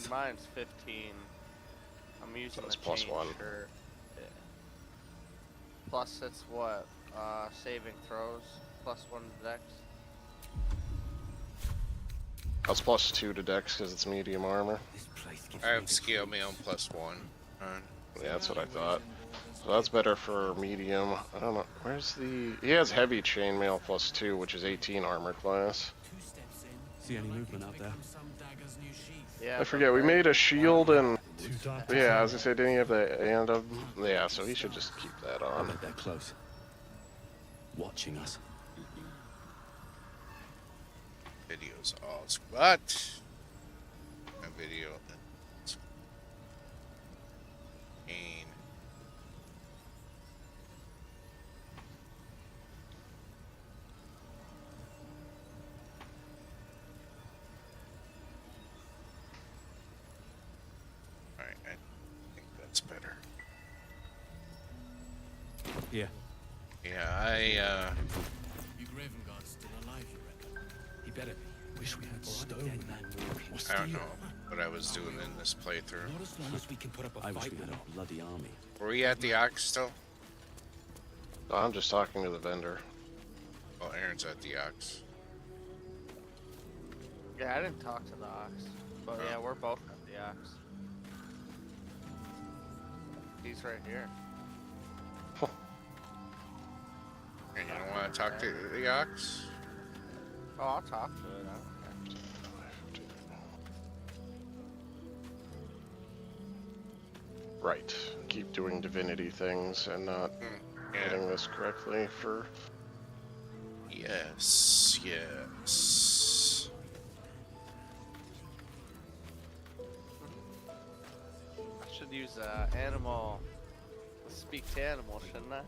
Mine's 15. I'm using That's the plus chain 1. shirt. Yeah. Plus it's what? Saving throws. Plus 1 to dex. That's plus 2 to dex because it's medium armor. I have scale mail plus 1. Yeah, that's what I thought. So that's better for medium. I don't know. Where's the... He has heavy chainmail plus 2, which is 18 armor class. See any movement out there? Yeah. I forget, we made a shield and... Two Yeah, I was gonna say, didn't he have the hand of... Yeah, so he should just keep that I on. bet they're close. Watching us. Video's all squat. My video. Gain. Alright, I think that's better. Yeah. Yeah, You Graven God's still alive, you reckon? He better be. Wish we had stone. I don't know what I was doing in this playthrough. Not as long as we can put up a I wish fight we had with a bloody army. Were we at the Ox still? No, I'm just talking to the vendor. Well, Aaron's at the Ox. Yeah, I didn't talk to the ox. But yeah, we're both at the ox. He's right here. And you don't want to talk to the Ox? Oh, I'll talk to it. I don't care. Right. Keep doing divinity things and not getting this correctly for... Yes, yes. I should use animal. Speak to animal, shouldn't I?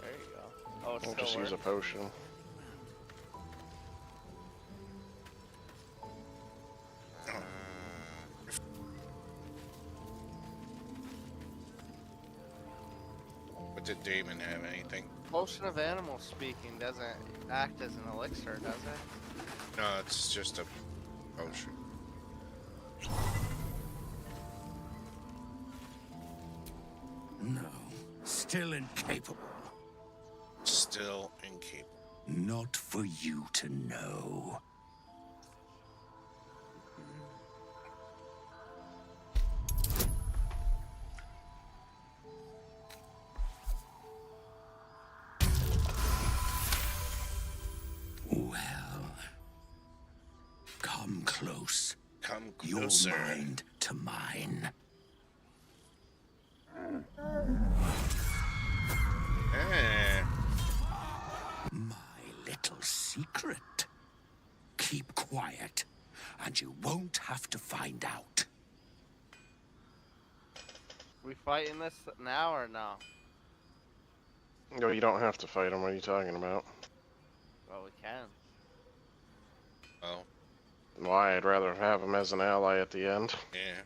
There you go. Oh, it's I'll still just use a works. potion. But did Damon have anything? Potion of animal speaking doesn't act as an elixir, does it? No, it's just a potion. No, still incapable. Still incapable. Not for you to know. Well, come close. Come Your closer. mind to mine. Eh, My little secret. Keep quiet, and you won't have to find out. We fighting this now or no? No, you don't have to fight him. What are you talking about? Well, we can. well, Why? I'd rather have him as an ally at the end. yeah.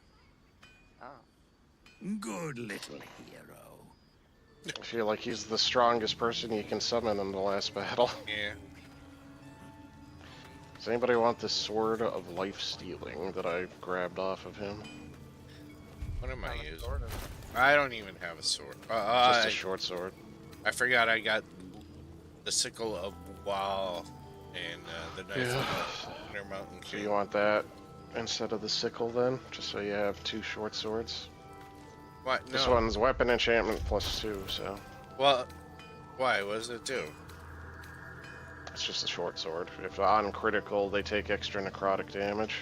Oh. Good little hero. I feel like he's the strongest person you can summon in the last battle. Yeah. Does anybody want this sword of life stealing that I grabbed off of him? What am I Kinda using? sort of. I don't even have a sword. Just a short sword. I forgot I got the sickle of Wall and the knife of the Mountain So King. you want that instead of the sickle then? Just so you have 2 short swords? What? No. This one's weapon enchantment plus 2, so... Well, why? What does it do? It's just a short sword. If on critical, they take extra necrotic damage.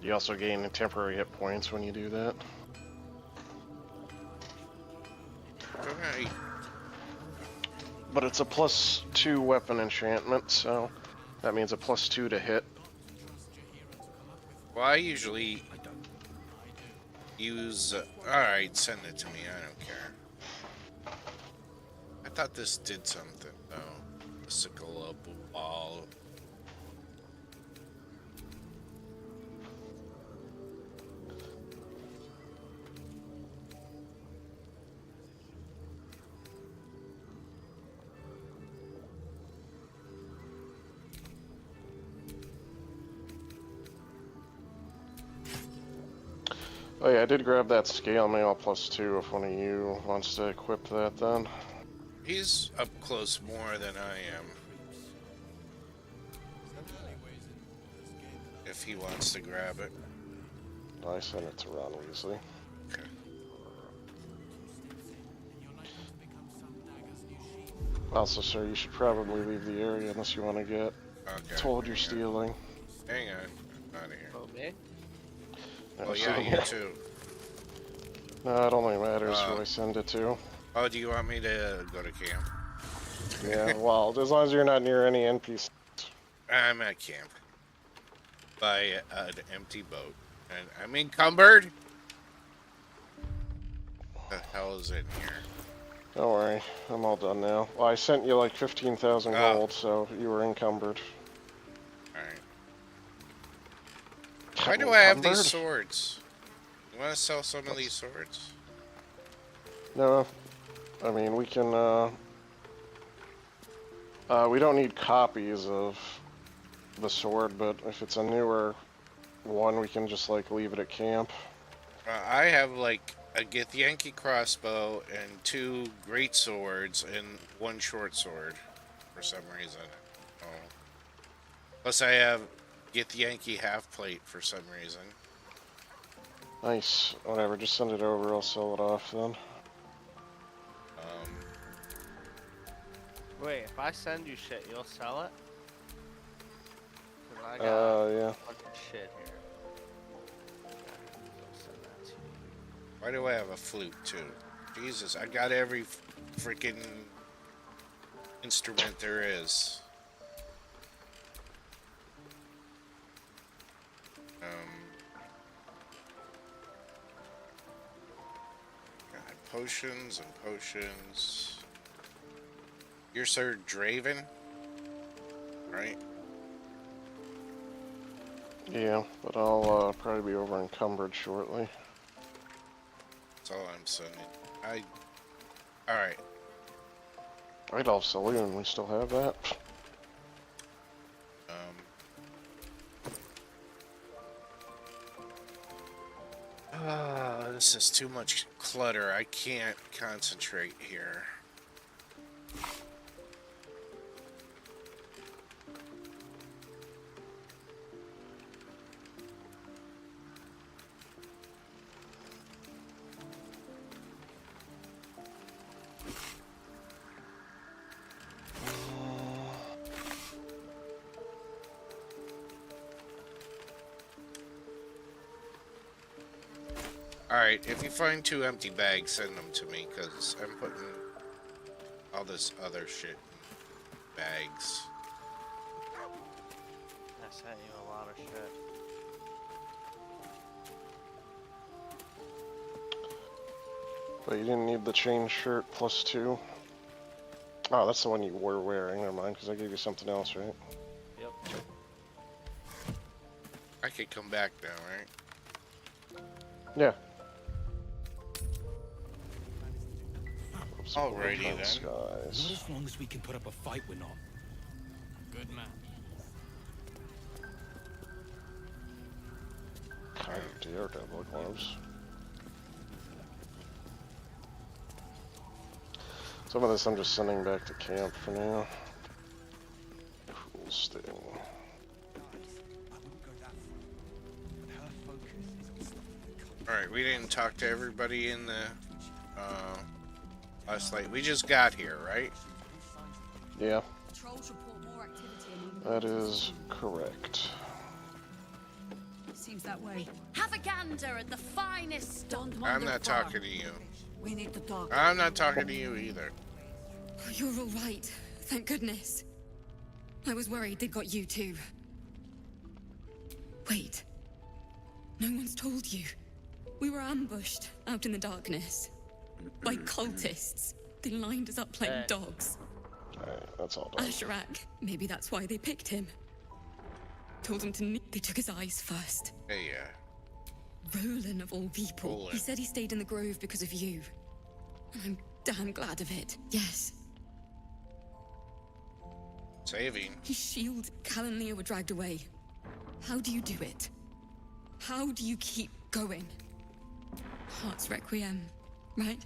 You also gain temporary hit points when you do that. Alright. But it's a plus 2 weapon enchantment, so that means a plus 2 to hit. Well, I usually use... Alright, send it to me. I don't care. I thought this did something, though. The sickle of Wall. Oh yeah, I did grab that scale mail +2 if one of you wants to equip that then. He's up close more than I am. If he wants to grab it. I sent it to Ron Weasley. Okay. Also, sir, you should probably leave the area unless you want to get Okay. told you're stealing. Hang on. I'm out of here. Oh, me? No, Oh yeah, sitting you here. too. No, it only matters who I send it to. Oh, do you want me to go to camp? Yeah, well, as long as you're not near any NPCs. I'm at camp. By an empty boat. And I'm encumbered? The hell is in here? Don't worry, I'm all done now. Well, I sent you like 15,000 gold, so you were encumbered. Alright. Why do I have these Encumbered? swords? You want to sell some of these swords? No, I mean, we can, we don't need copies of the sword, but if it's a newer one, we can just, like, leave it at camp. I have, like, a Githyanki crossbow and 2 great swords and 1 short sword for some reason. Oh. Plus I have Githyanki half plate for some reason. Nice. Whatever, just send it over, I'll sell it off then. Wait, if I send you shit, you'll sell it? 'Cause I got Yeah. fucking shit here. I'll send that to you. Why do I have a flute too? Jesus, I got every freaking instrument there is. God, potions and potions. You're Sir Draven, right? Yeah, but I'll probably be over encumbered shortly. That's all I'm sending. Alright. Idolf Saloon, we still have that? This is too much clutter. I can't concentrate here. Alright, if you find 2 empty bags, send them to me, because I'm putting all this other shit in bags. I sent you a lot of shit. But you didn't need the chain shirt +2. Oh, that's the one you were wearing, never mind, because I gave you something else, right? Yep. I could come back now, right? Yeah. Alrighty then. Not Skies. as long as we can put up a fight, we're not. Good man. Kind of daredevil gloves. Some of this I'm just sending back to camp for now. Cool sting. Alright, we didn't talk to everybody in the last night. We just got here, right? Yeah, Patrols report more activity among the that villagers is correct. Seems that way. Have a gander at the finest stuff. Don't I'm wander not far. talking to you. We need to talk. I'm not talking to you either. You're all right. Thank goodness. I was worried they'd got you too. Wait. No one's told you. We were ambushed out in the darkness. By cultists. They lined us up like dogs. Alright, that's all done. Asherak. Maybe that's why they picked him. Told him to They took his eyes first. Hey, yeah. Roland of all people. Roland. He said he stayed in the grove because of you. And I'm damn glad of it. Yes. Saving. His shield, Cal and Leah were dragged away. How do you do it? How do you keep going? Heart's Requiem, right?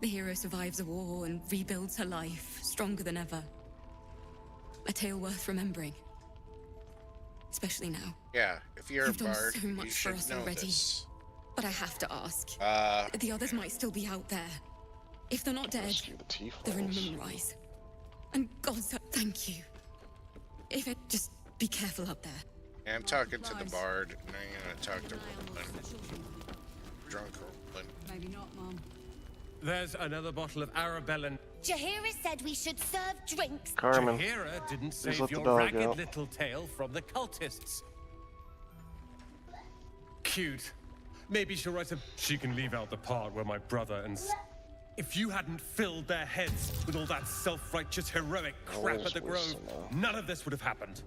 The hero survives a war and rebuilds her life, stronger than ever. A tale worth remembering. Especially now. Yeah, if you're You've a done bard, so much you for should us know already. this. But I have to ask. The others might still be out there. If they're not dead, Rescue the they're in tieflings. Moonrise. And God, thank you. If it, just be careful out there. Yeah, I'm talking to the bard, and I'm gonna talk to Roland. Drunk Roland. Maybe not, Mum. There's another bottle of Arabella. Jahira said we should serve drinks. Carmen. Jahira didn't Just save let the your dog ragged out. little tail from the cultists. Cute. Maybe she'll write a... She can leave out the part where my brother and... If you hadn't filled their heads with all that self-righteous heroic crap at the Grove, none of this would have happened.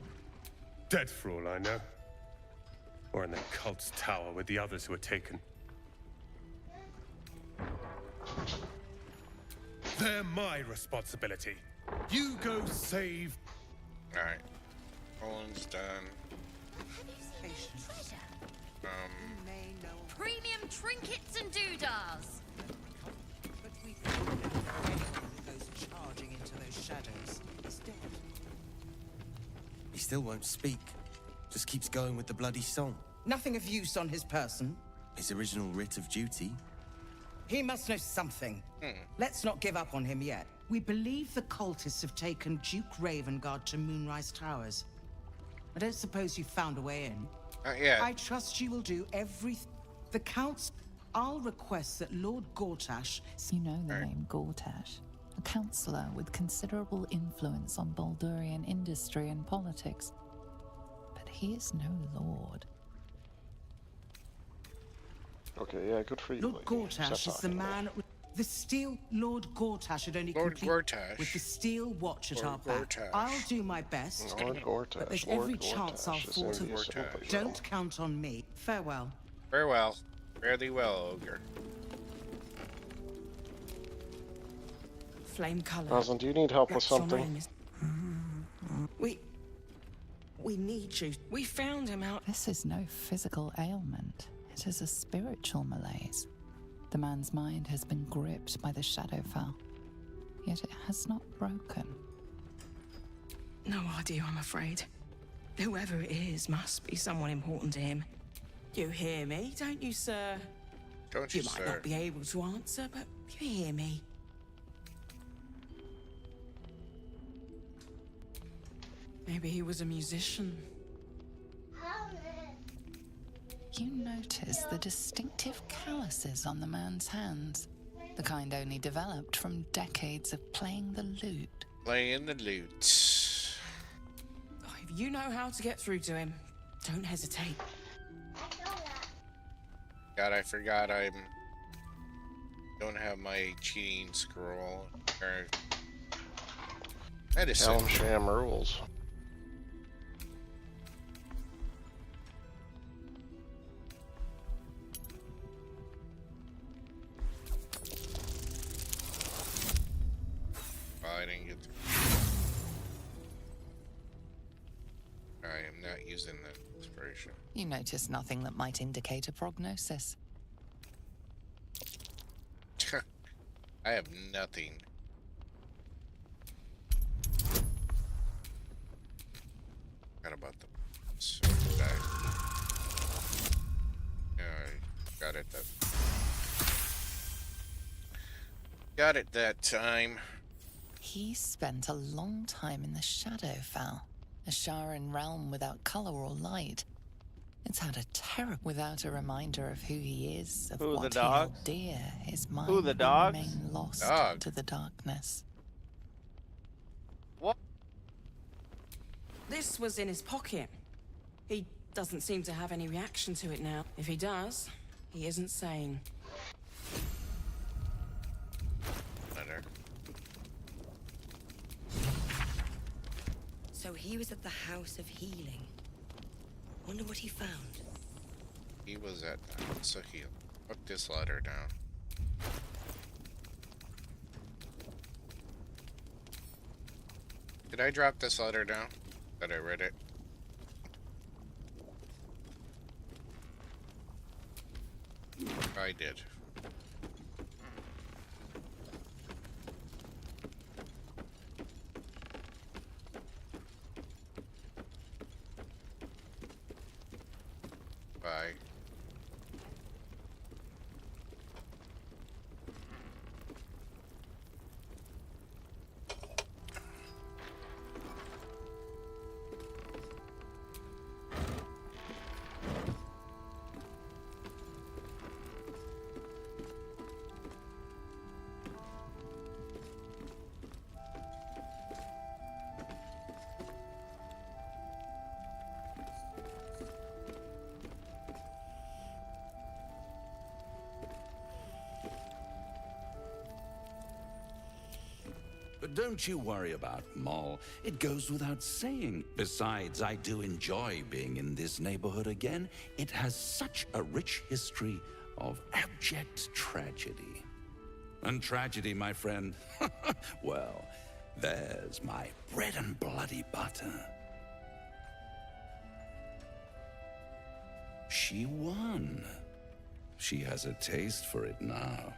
Dead for all I know. Or in the cult's tower with the others who were taken. They're my responsibility. You go save... Alright. Roland's done. Premium trinkets and doodahs. Goes charging into those shadows. He's dead. He still won't speak. Just keeps going with the bloody song. Nothing of use on his person. His original writ of duty. He must know something. Let's not give up on him yet. We believe the cultists have taken Duke Ravengard to Moonrise Towers. I don't suppose you found a way in. Yeah. I trust you will do everything. The Count's... I'll request that Lord Gortash... You know the name Gortash, a councillor with considerable influence on Baldurian industry and politics. But he is no lord. Okay, yeah, good for you. Lord lady. Gortash Stop is the talking. man... The steel... Lord Gortash had only Lord complete... Gortash. With the steel watch at Lord our back. Gortash. I'll do my best. Lord Gortash. But there's Lord every chance I'll Gortash is fall in to... the assembly Don't room. count on me. Farewell. Farewell. Fairly well, Ogre. Flame color. Rosalind, do you need help with That's your something? name, is- We need you. We found him out. This is no physical ailment. It is a spiritual malaise. The man's mind has been gripped by the Shadowfell, yet it has not broken. No idea, I'm afraid. Whoever it is must be someone important to him. You hear me, don't you, sir? Don't you, You might sir? not be able to answer, but you hear me. Maybe he was a musician. You notice the distinctive calluses on the man's hands, the kind only developed from decades of playing the lute. Playing the lute. Oh, if you know how to get through to him, don't hesitate. God, I forgot I don't have my cheating scroll. Or medicine. Helm Sham rules. I didn't get to. I am not using that inspiration. You notice nothing that might indicate a prognosis. I have nothing. Forgot about the. So did I? Yeah, I got it that. Got it that time. He spent a long time in the Shadowfell, a Sharan realm without color or light. It's had a terror without a reminder of who he is, of Who, the what he held dogs? dear. His mind Who, the will dogs? remain lost Dog. to the darkness. What? This was in his pocket. He doesn't seem to have any reaction to it now. If he does, he isn't sane. Letter. So he was at the House of Healing. Wonder what he found. He was at so he'll put this letter down. Did I drop this letter down? That I read it? I did. Bye. But don't you worry about Moll. It goes without saying. Besides, I do enjoy being in this neighborhood again. It has such a rich history of abject tragedy. And tragedy, my friend, well, there's my bread and bloody butter. She won. She has a taste for it now.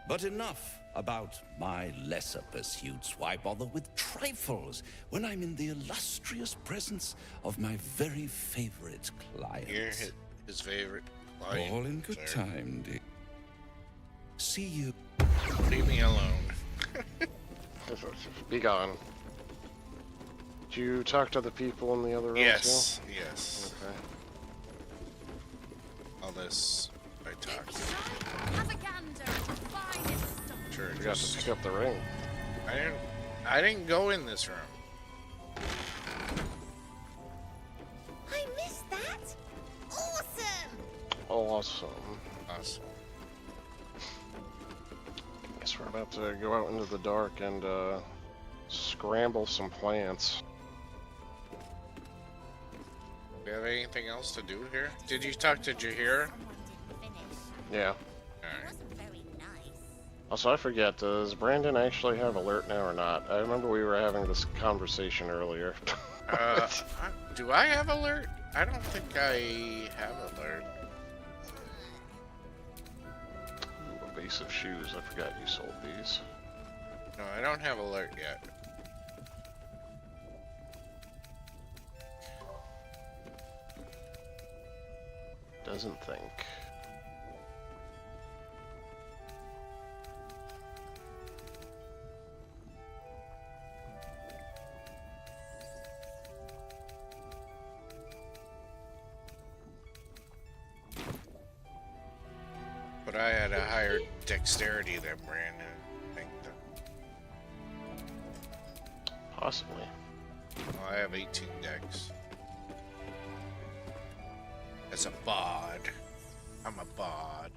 But enough about my lesser pursuits. Why bother with trifles when I'm in the illustrious presence of my very favorite client? You're his favorite client. All in good time, dear. See you. Leave me alone. Be gone. Did you talk to the people in the other room Yes, too? yes. Okay. All this I talked to. Have a gander at the finest stock. Sure, You got to pick up the ring. I didn't go in this room. I missed that. Awesome. Awesome. Awesome. Guess we're about to go out into the dark and scramble some plants. Do you have anything else to do here? Did you talk to Jahira? Yeah. Alright. Also, I forget, does Brandon actually have alert now or not? I remember we were having this conversation earlier. Do I have alert? I don't think I have alert. Ooh, a base of shoes. I forgot you sold these. No, I don't have alert yet. Doesn't think. But I had a higher dexterity than Brandon. I think Possibly. well, I have 18 dex. As a bod. I'm a bod.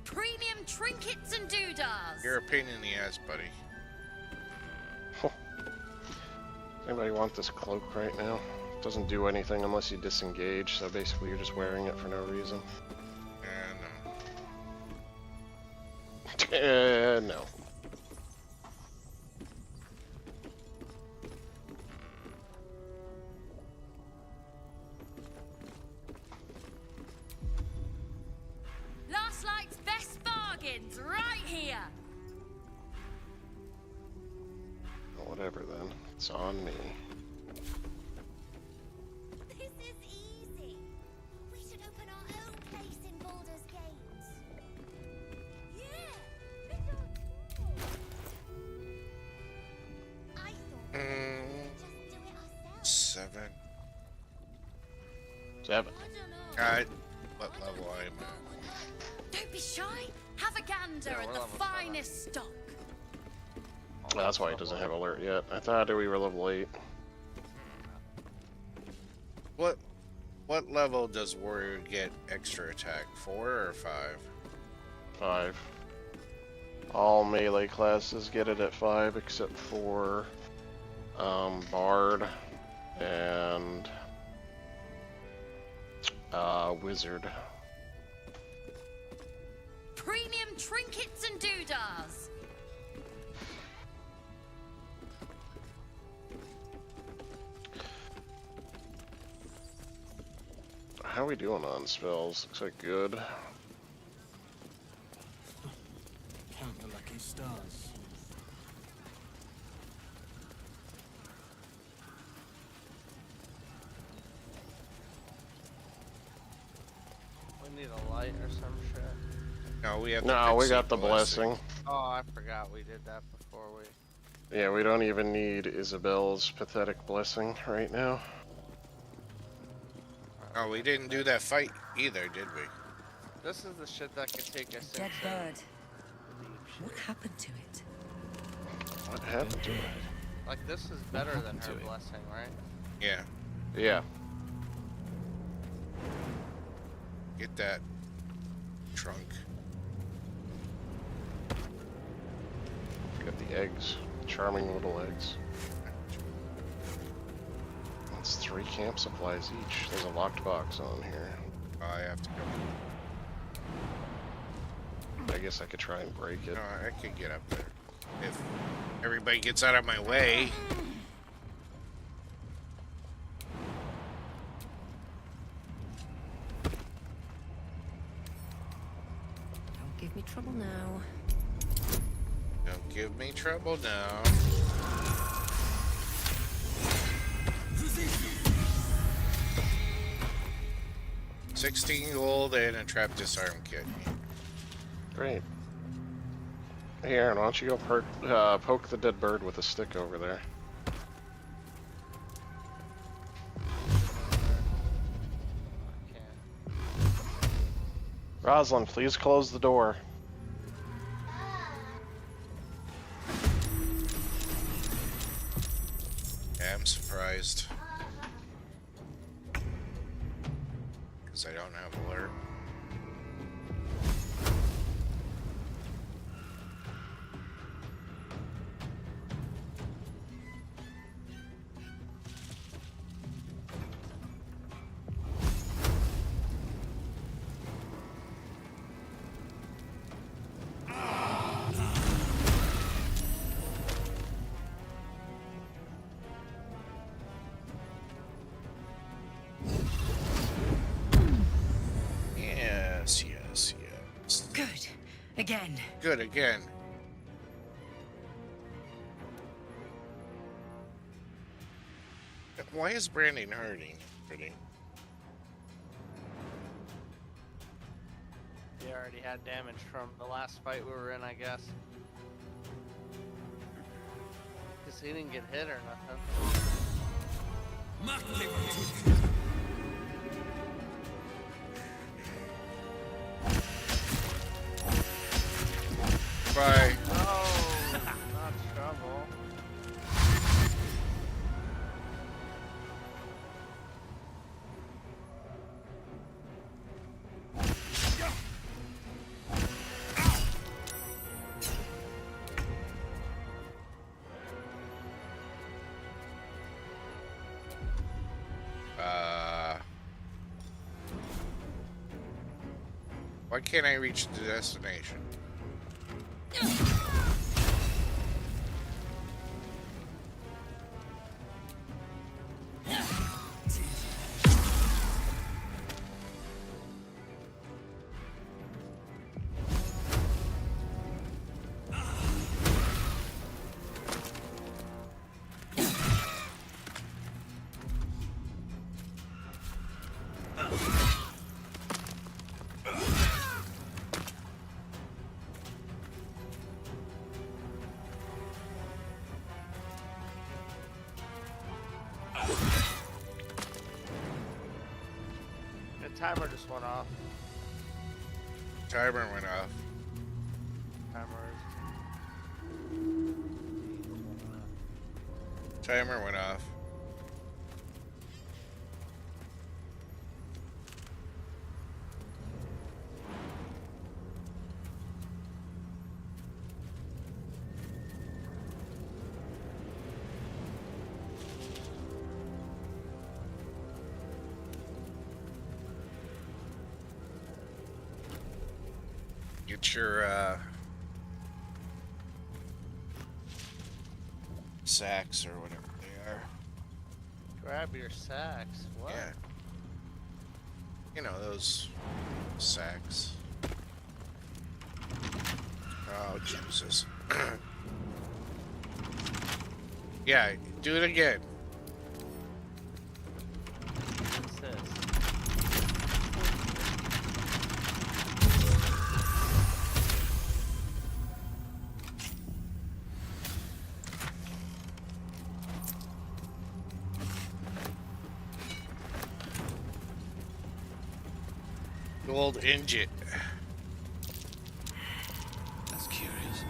Premium trinkets and doodahs. You're a pain in the ass, buddy. Anybody want this cloak right now? Doesn't do anything unless you disengage, so basically you're just wearing it for no reason. No. Last Light's best bargains right here. Whatever then. It's on me. This is easy. We should open our own place in Baldur's Gate. Yeah. I thought we could just do it ourselves. 7. 7. What level I'm at? Don't be shy. Have a gander at the finest stock. Well, that's why he doesn't have alert yet. I thought we were level 8. What level does warrior get extra attack? 4 or 5? 5. All melee classes get it at 5 except for Bard and Premium trinkets and doodads. How are we doing on spells? Looks like good. Count your lucky stars. We need a light or some shit. No, we have. No, we Pixie got the blessing. Oh, I forgot we did that before we. Yeah, we don't even need Isabel's pathetic blessing right now. Oh, we didn't do that fight either, did we? This is the shit that could take us Dead into bird. What happened to it? What happened to it? Like, this is better than her blessing, right? Yeah. Yeah. Get that trunk. Got the eggs. Charming little eggs. That's 3 camp supplies each. There's a locked box on here. I have to go. I guess I could try and break it. No, I could get up there. If everybody gets out of my way. Don't give me trouble now. Don't give me trouble now. $16 gold and a trap disarm kit. Great. Hey Aaron, why don't you go poke the dead bird with a stick over there? Rosalind, please close the door. Yeah, I'm surprised. Because I don't have alert. Yes, yes, yes. Good. Again. Good again. Why is Brandon hurting? He already had damage from the last fight we were in, I guess. Because he didn't get hit or nothing. Bye. Oh, not trouble. Why can't I reach the destination? The timer just went off. Timer went off. Timer went off. Get your sacks or whatever they are. Grab your sacks. What? Yeah. You know, those sacks. Oh, Jesus. Yeah, do it again. What's this? Gold ingot. That's curious.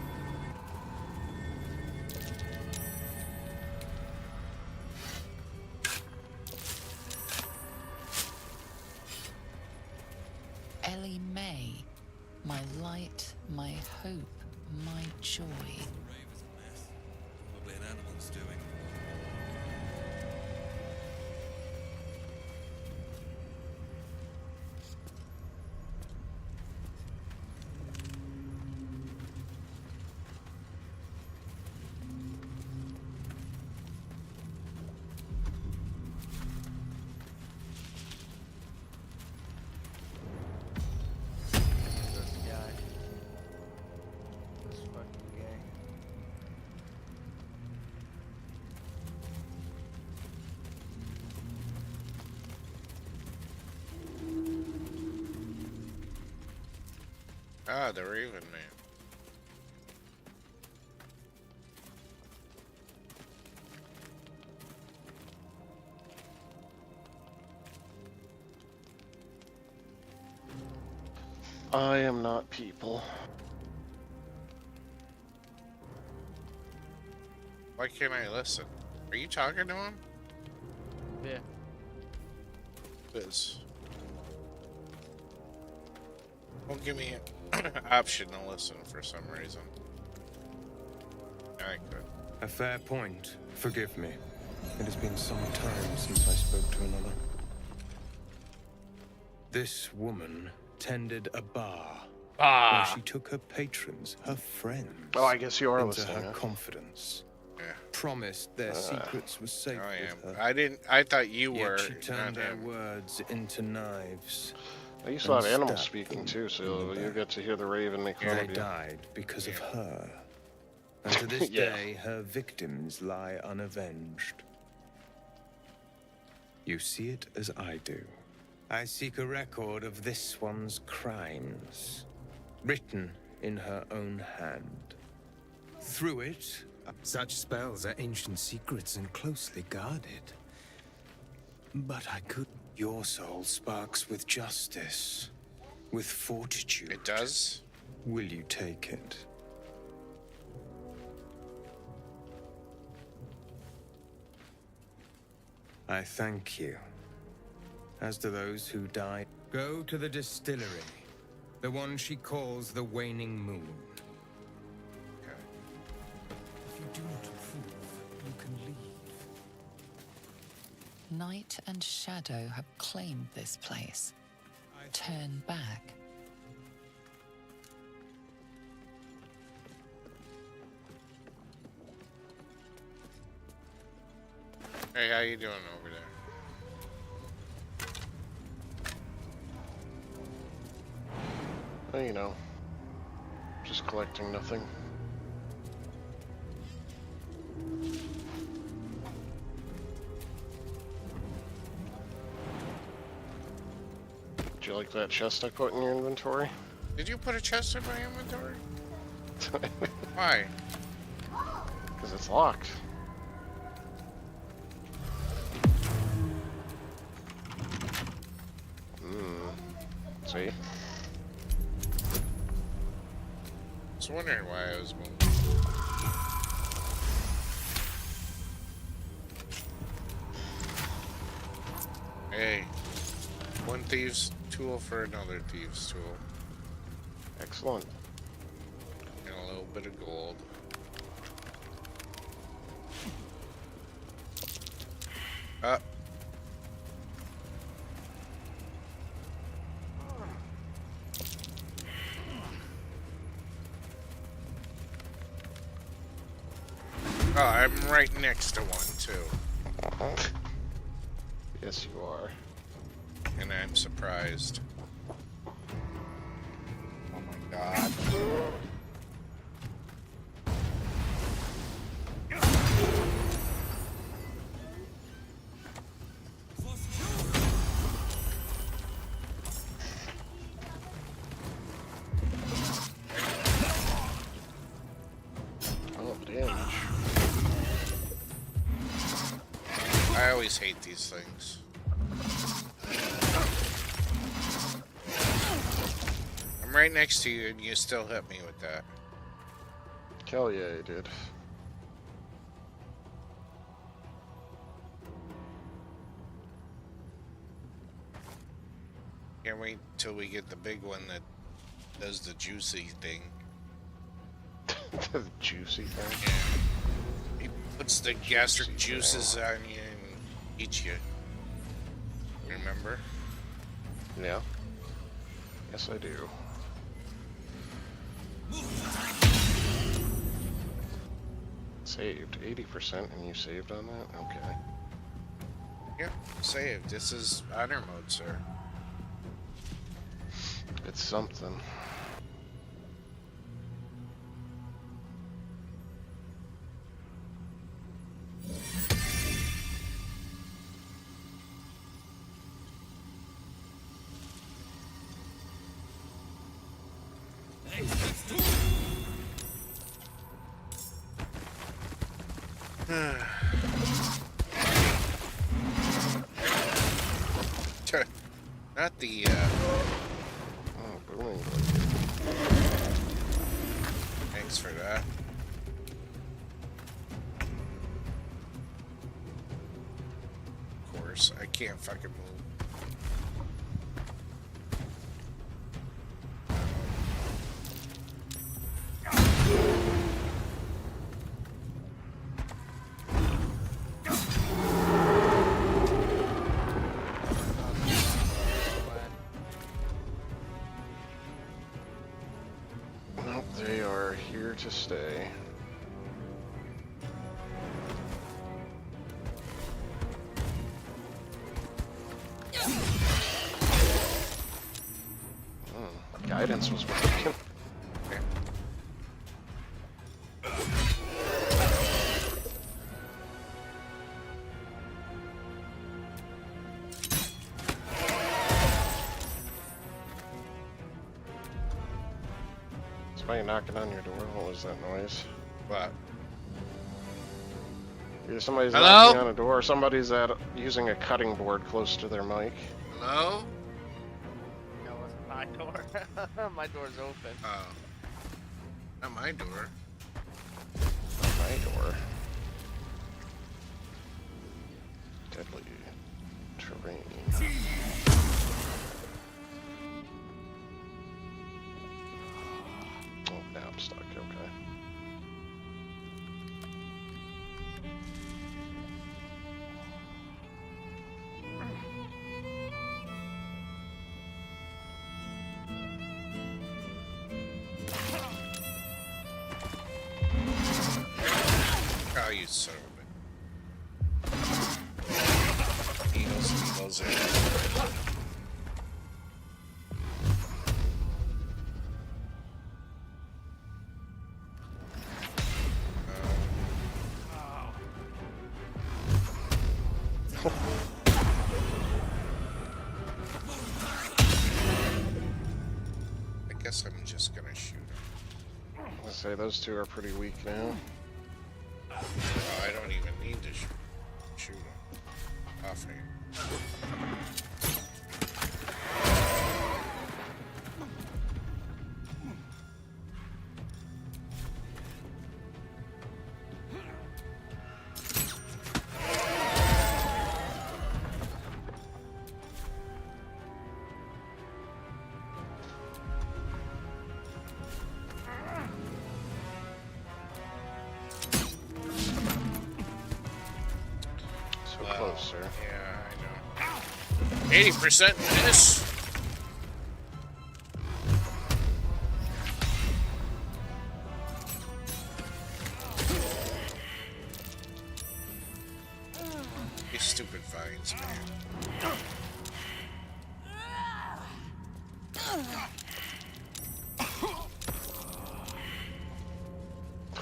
Ellie May, my light, my hope, my joy. Probably an animal's doing. This guy. This fucking guy. Ah, the Raven Man. I am not people. Why can't I listen? Are you talking to him? Yeah. Biz. Won't give me an option to listen for some reason. I could. A fair point. Forgive me. It has been some time since I spoke to another. This woman tended a bar. Where she took her patrons, her friends, Oh, I guess you are into listening. her Huh? confidence. Yeah. Promised their secrets were safe I with am. her. I thought you Yet were. she turned not their him. words into knives. I used to have and animals stabbed speaking them too, in so the you back. get to hear the Raven make fun They of you. died because of her. And to this Yeah. day, her victims lie unavenged. You see it as I do. I seek a record of this one's crimes, written in her own hand. Through it, such spells are ancient secrets and closely guarded. But I could... Your soul sparks with justice, with fortitude. It does? Will you take it? I thank you. As to those who died, go to the distillery, the one she calls the Waning Moon. If you do not approve, you can leave. Night and shadow have claimed this place. Turn back. Hey, how you doing over there? Well, you know, just collecting nothing. Did you like that chest I put in your inventory? Did you put a chest in my inventory? Why? Because it's locked. See? I was wondering why I was moving. Hey, one thieves tool for another thieves tool. Excellent. And a little bit of gold. Up. Oh, I'm right next to one, too. Yes, you are. And I'm surprised. Oh my god. Oh, damage. I always hate these things. I'm right next to you and you still hit me with that. Hell yeah, you did. Can't wait till we get the big one that does the juicy thing. The juicy thing? Yeah. He puts the gastric juices on you and eats you. Remember? Yeah. Yes, I do. Saved 80%, and you saved on that? Okay. Yeah, saved. This is honor mode, sir. It's something. Not the, Oh, booming. Thanks for that. Of course, I can't fucking move. Nope, they are here to stay. Guidance was working. Somebody knocking on your door? What was that noise? What? Either somebody's Hello? knocking on a door or somebody's using a cutting board close to their mic. Hello? No, it's my door. My door's open. Oh. Not my door. My door. Deadly terrain. Oh, now I'm stuck. Okay. Oh, you son of a bitch. Needles in. I guess I'm just gonna shoot him. I say those two are pretty weak now. Oh, I don't even need to shoot him. Off here. Closer. Yeah, I know. 80% miss. lines, man.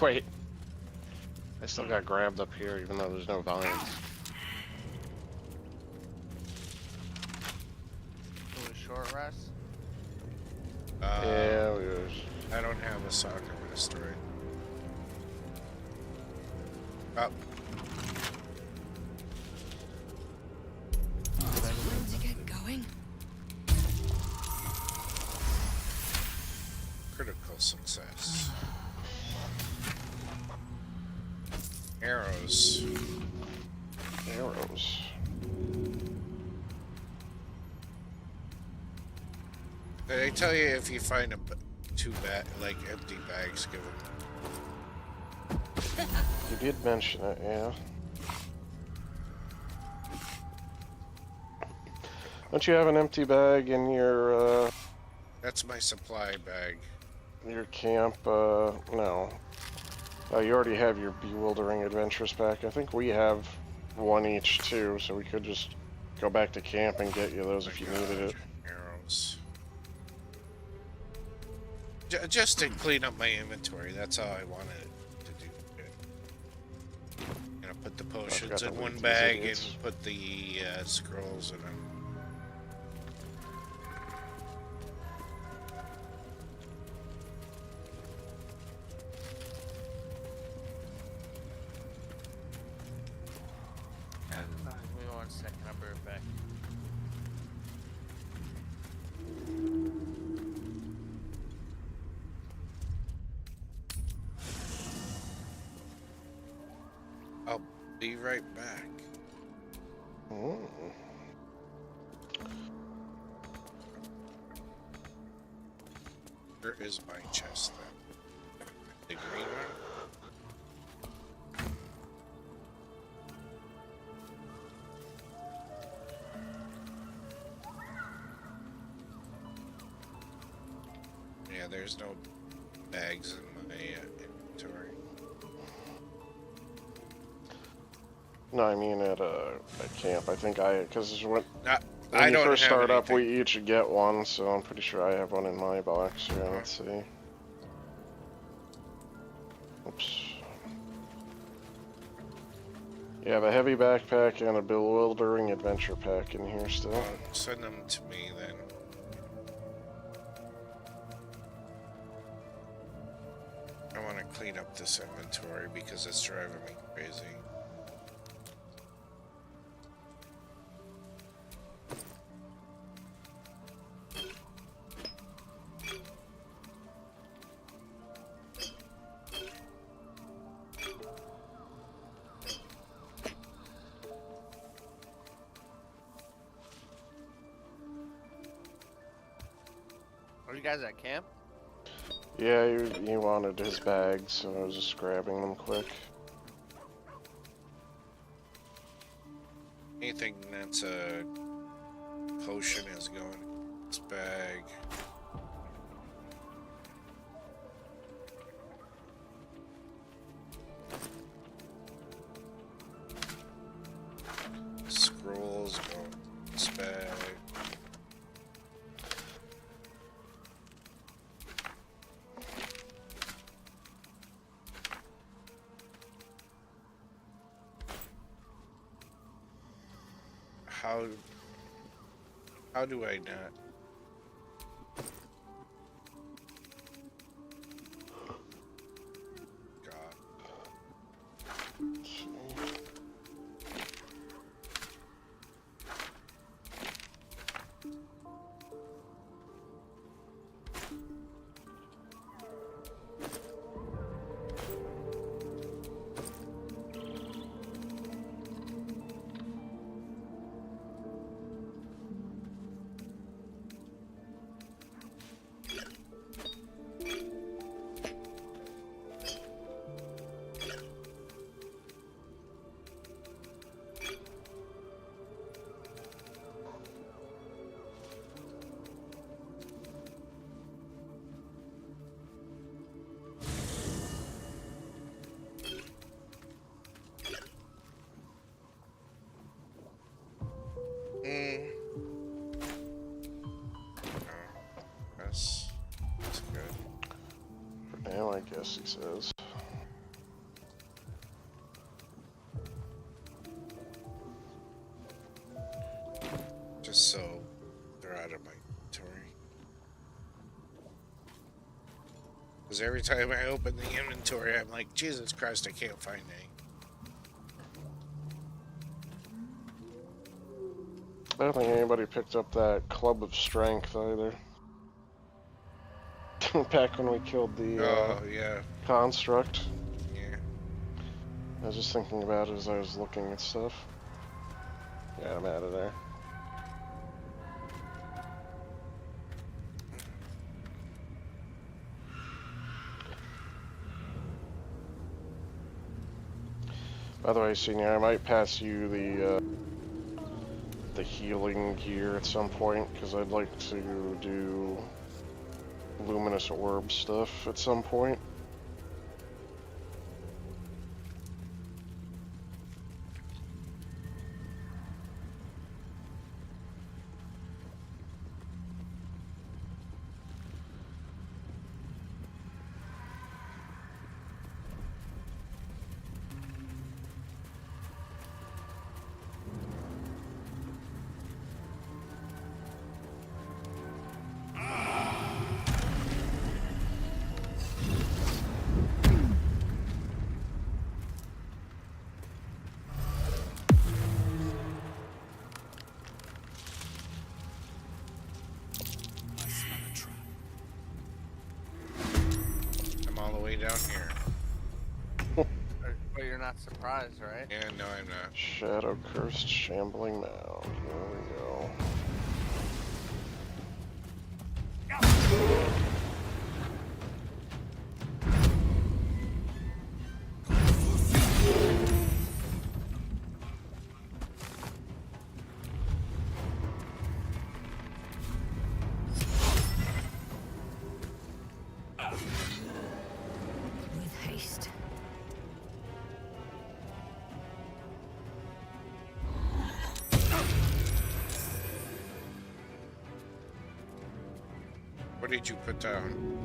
Wait. I still got grabbed up here, even though there's no vines. Do a short rest. Yeah, we was. I don't have a soccer master. Up. Time to get going. Critical success. Arrows. Arrows. They tell you if you find two empty bags, give them. You did mention it, yeah. Don't you have an empty bag in your, That's my supply bag. your camp? No. You already have your Bewildering Adventures pack. I think we have one each, too, so we could just go back to camp and get you those if you needed it. Arrows. Just to clean up my inventory, that's all I wanted to do. You know, put the potions in one bag and put the scrolls in them. Give me 1 second, I'll be right back. I'll be right back. Oh. Where is my chest then? The green one? Yeah, there's no bags in my inventory. No, I mean at camp. I think because when I you don't first have start up, anything. we each get one, so I'm pretty sure I have one in my box here. Let's see. Oops. You have a heavy backpack and a Bewildering Adventure pack in here still. Send them to me then. I want to clean up this inventory because it's driving me crazy. Are you guys at camp? Yeah, he wanted his bags, so I was just grabbing them quick. Anything that's a potion is going in this bag. Scrolls go in this bag. How do I not? God. guess he says. Just so they're out of my inventory. Because every time I open the inventory, I'm like, Jesus Christ, I can't find any. I don't think anybody picked up that Club of Strength either. Back when we killed the yeah. construct. Yeah. I was just thinking about it as I was looking at stuff. Yeah, I'm out of there. By the way, Senior, I might pass you the healing gear at some point, because I'd like to do luminous orb stuff at some point. I'm all the way down here. But you're not surprised, right? Yeah, no, I'm not. Shadow Cursed Shambling Mound. There we go. With haste. What did you put down?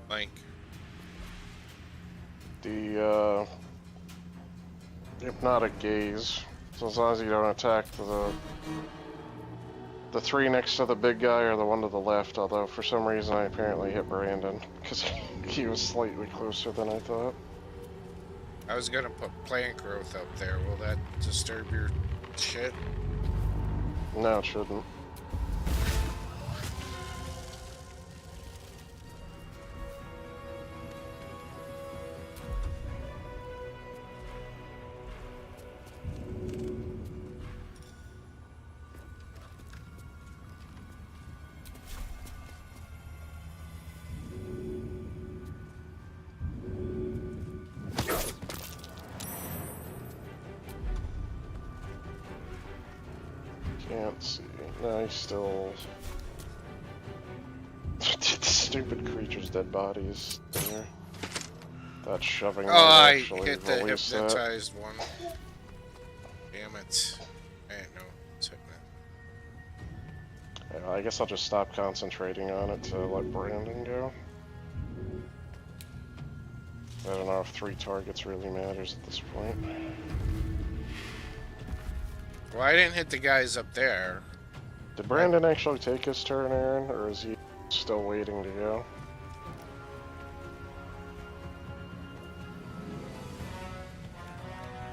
Blank. The Hypnotic Gaze. So as long as you don't attack the three next to the big guy or the one to the left, although for some reason I apparently hit Brandon, because he was slightly closer than I thought. I was gonna put plant growth up there. Will that disturb your shit? No, it shouldn't. Can't see. No, he's still... the stupid creature's dead body is there. That shoving Oh, I actually hit the released hypnotized one. Damn it. I didn't know it's hitting it. Yeah, I guess I'll just stop concentrating on it to let Brandon go. I don't know if 3 targets really matters at this point. Well, I didn't hit the guys up there. Did Brandon actually take his turn, Aaron, or is he still waiting to go?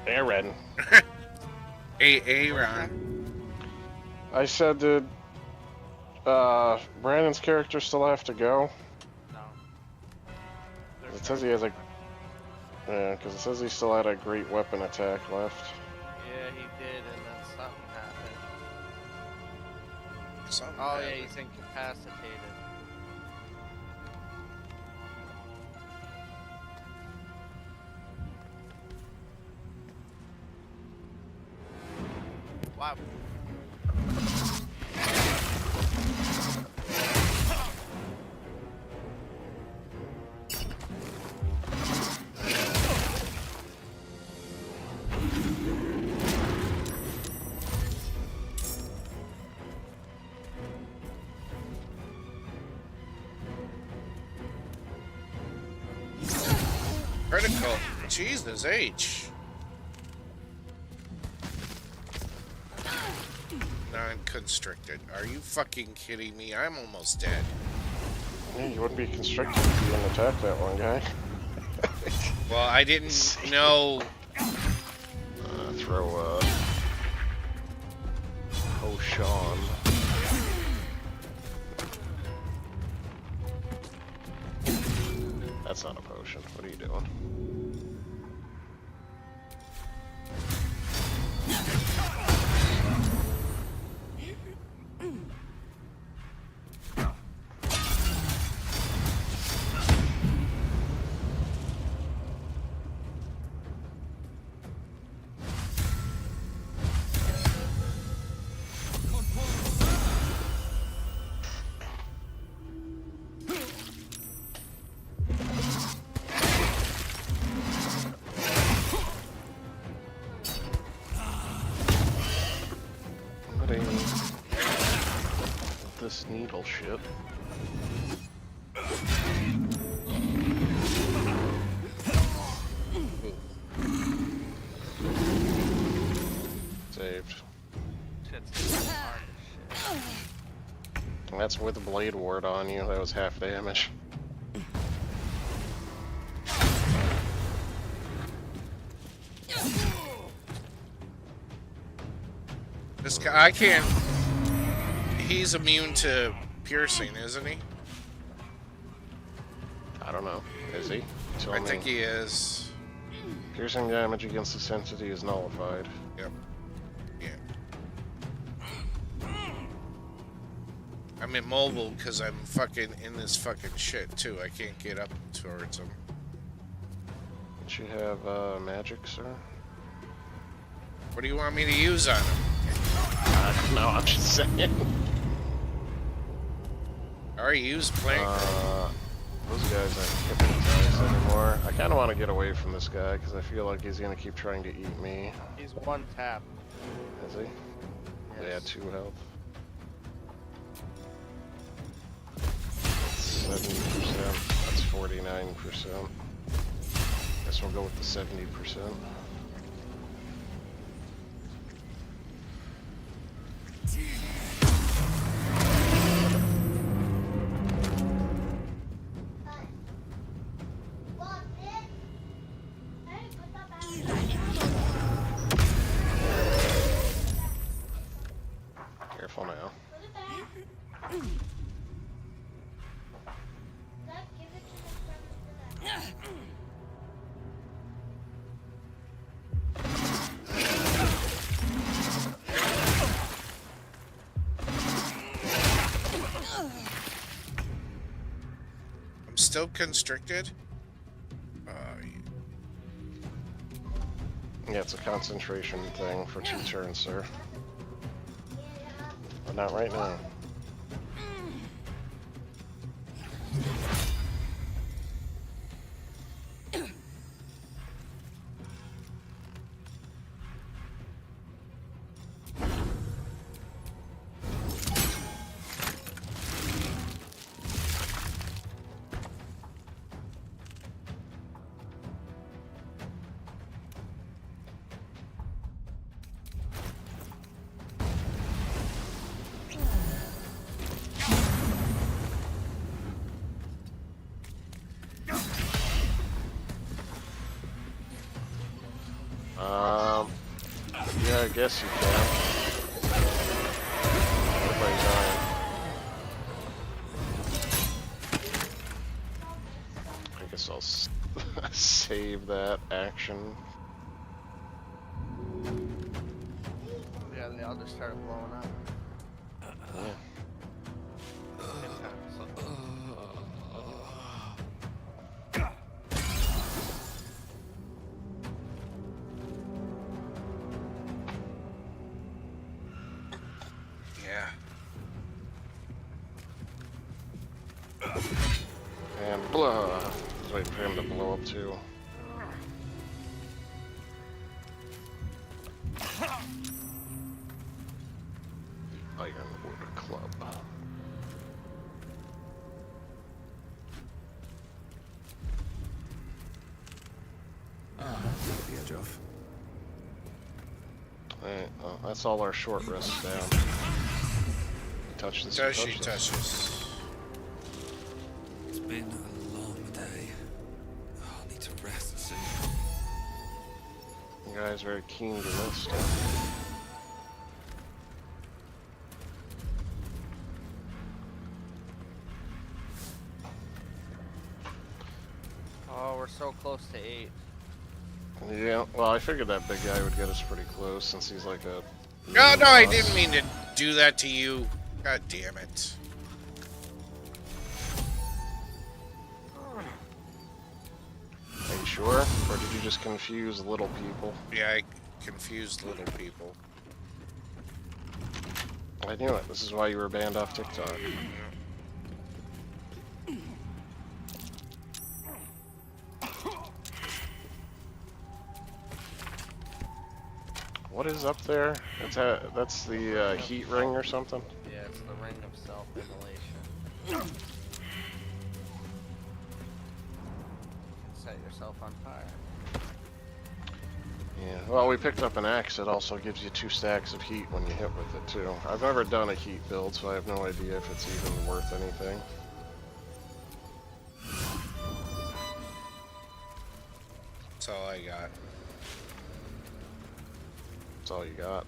Aaron. Aaron. I said, did Brandon's character still have to go? No. It says he has a... Yeah, because it says he still had a great weapon attack left. Yeah, he did, and then something happened. Something Oh, happened. yeah, he's incapacitated. Wow. critical. Jesus H. Non-constricted. Are you fucking kidding me? I'm almost dead. Yeah, you wouldn't be constricted if you didn't attack that one guy. Well, I didn't know. Throw oh, Sean. That's not a potion. What are you doing? This needle shit. Saved. And that's with a blade ward on you. That was half damage. This guy, I can't. He's immune to piercing, isn't he? I don't know. Is he? I think he is. Piercing damage against this entity is nullified. Yep. Yeah. I'm immobile because I'm fucking in this fucking shit too. I can't get up towards him. Don't you have magic, sir? What do you want me to use on him? No, I'm just saying. I already used plank. Those guys aren't hypnotized anymore. I kind of want to get away from this guy because I feel like he's gonna keep trying to eat me. He's one tap. Is he? Yes. Yeah, 2 health. 70%. That's 49%. Guess we'll go with the 70%. Careful now. I'm still constricted? Yeah, it's a concentration thing for 2 turns, sir. But not right now. Yeah, I guess you can. Everybody's dying. I guess I'll save that action. Yeah, they all just started blowing up. Yeah. And blah. Just waiting for him to blow up too. Ironwood Club. off. Alright, well, that's all our short rests down. Touch this. Does she touch this. touch this? It's been a long day. Oh, I need to rest soon. You guys are very keen to know stuff. Oh, we're so close to 8. Yeah, well, I figured that big guy would get us pretty close since he's like a... No, I didn't mean to do that to you. God damn it. Are you sure? Or did you just confuse little people? Yeah, I confused little people. I knew it. This is why you were banned off TikTok. What is up there? That's the heat ring or something? Yeah, it's the ring of self-immolation. Set yourself on fire. Yeah, well, we picked up an axe. It also gives you 2 stacks of heat when you hit with it, too. I've never done a heat build, so I have no idea if it's even worth anything. That's all I got. That's all you got.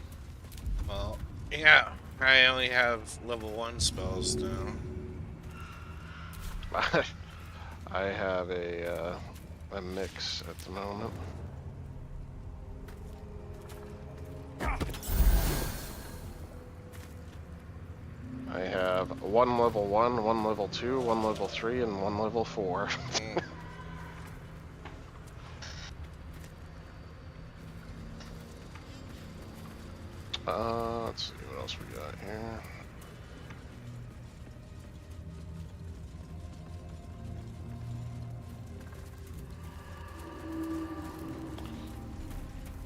Well, yeah, I only have level 1 spells now. I have a mix at the moment. I have 1 level 1, 1 level 2, 1 level 3, and 1 level 4. Let's see what else we got here.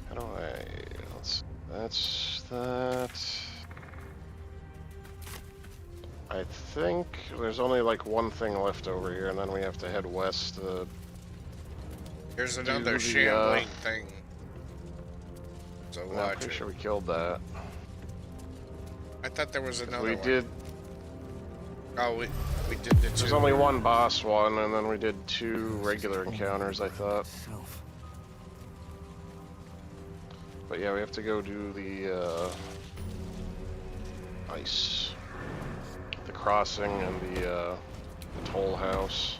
How do I... That's that. I think there's only like 1 thing left over here, and then we have to head west to... There's another the, shambling thing. So I'm watch pretty it. sure we killed that. I thought there was another We one. did... Oh, we did the 2. There's only 1 boss one, and then we did 2 regular encounters, I thought. But yeah, we have to go do the ice, the crossing, and the toll house.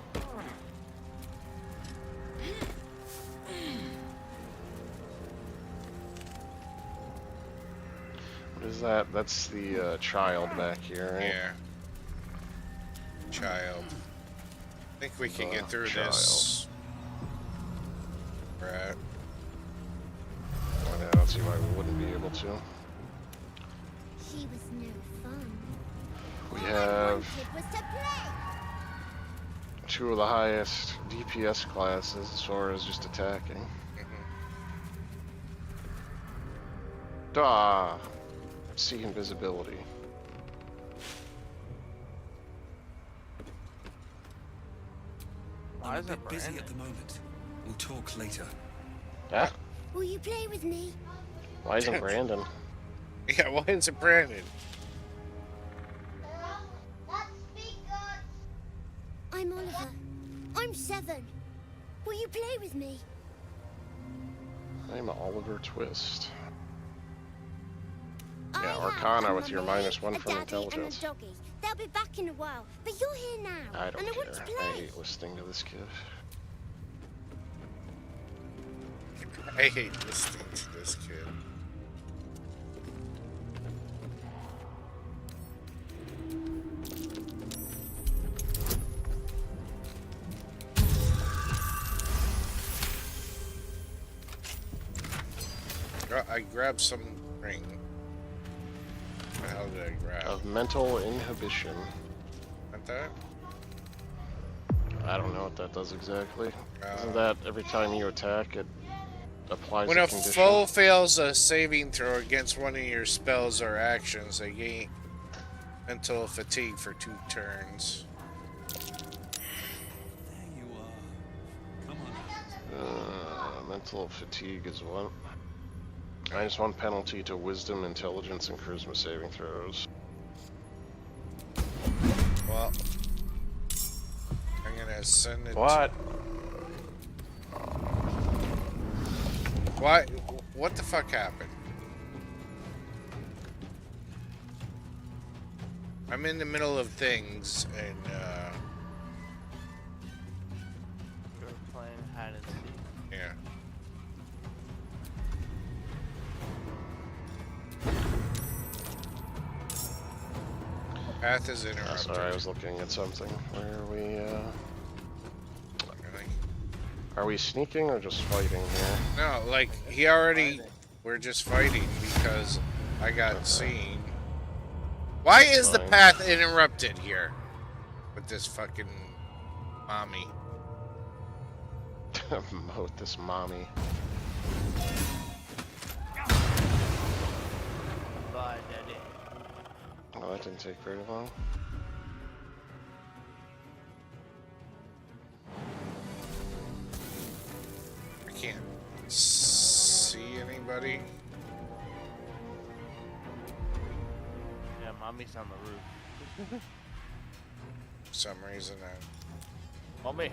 What is that? That's the child back here, right? Yeah. Child. I think we can get through this. Right. I don't see why we wouldn't be able to. She was no fun. We All I have wanted was to play. 2 of the highest DPS classes as far as just attacking. Ah, see invisibility. I'm a bit busy at the moment. We'll talk later. Ah, Will you play with me? why isn't Brandon? Yeah, why isn't Brandon? I'm Oliver. I'm 7. Will you play with me? I'm Oliver Twist. I Yeah, have Arcana a with your mummy, -1 a from daddy, intelligence. And a doggy. They'll be back in a while, but you're here now, I don't and I want to care. I play. hate listening to this kid. I hate listening to this kid. I grabbed some ring. What the hell did I grab? Of mental inhibition. What that? I don't know what that does exactly. Isn't that every time you attack, it applies When a a condition? foe fails a saving throw against one of your spells or actions, they gain mental fatigue for 2 turns. Mental fatigue is what? -1 penalty to wisdom, intelligence, and charisma saving throws. Well, I'm gonna send it. What? What? What the fuck happened? I'm in the middle of things, and You're playing hide and seek. yeah. Path is interrupted. Sorry, I was looking at something. Where are we, Are we sneaking or just fighting here? No, like, he already... We're just fighting because I got seen. Why is the path interrupted here? With this fucking... mommy. With this mommy. Bye, Daddy. Oh, that didn't take very long. I can't see anybody. Yeah, mommy's on the roof. For some reason, Mommy.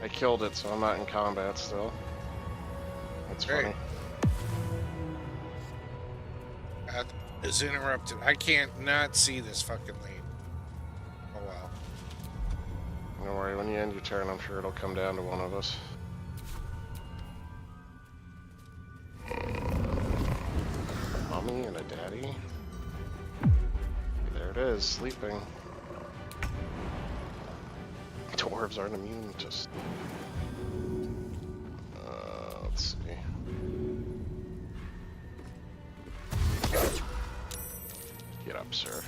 I killed it, so I'm not in combat still. That's funny. Path is interrupted. I can't not see this fucking lead. Oh well. Don't worry, when you end your turn, I'm sure it'll come down to one of us. Mommy and a daddy. There it is, sleeping. Dwarves aren't immune to... let's see. Get up, sir.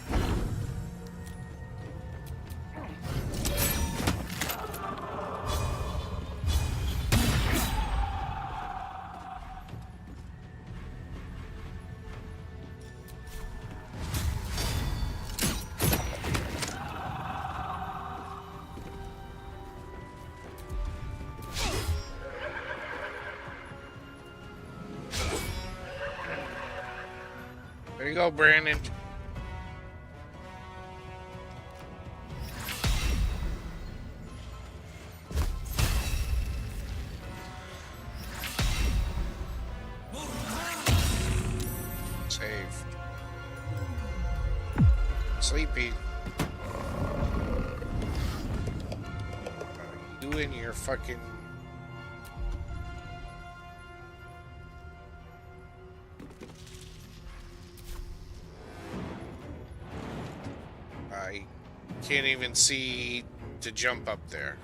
There you go, Brandon. Save. Sleepy. You in your fucking... I can't even see to jump up there.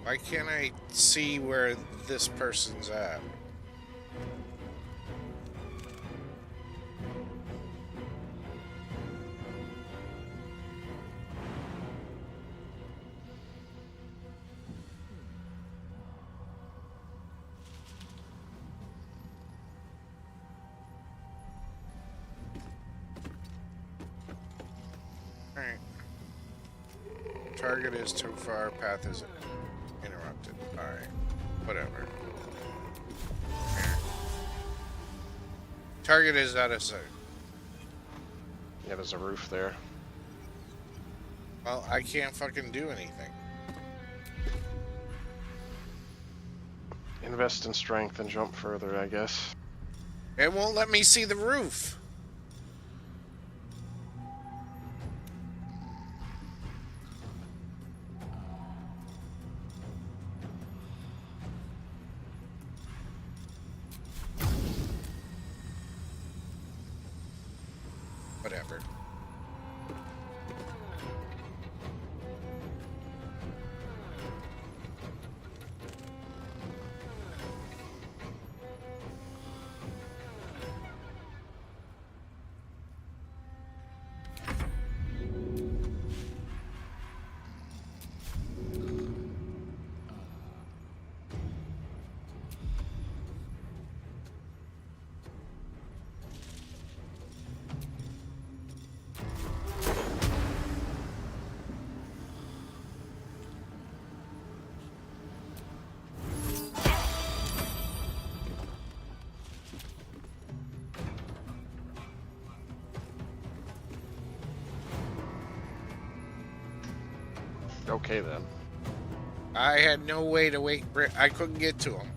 Why can't I see where this person's at? Alright. Target is too far, path is interrupted. Alright. Whatever. There. Target is out of sight. Yeah, there's a roof there. Well, I can't fucking do anything. Invest in strength and jump further, I guess. It won't let me see the roof. Whatever. Okay then. I had no way to wait. I couldn't get to him.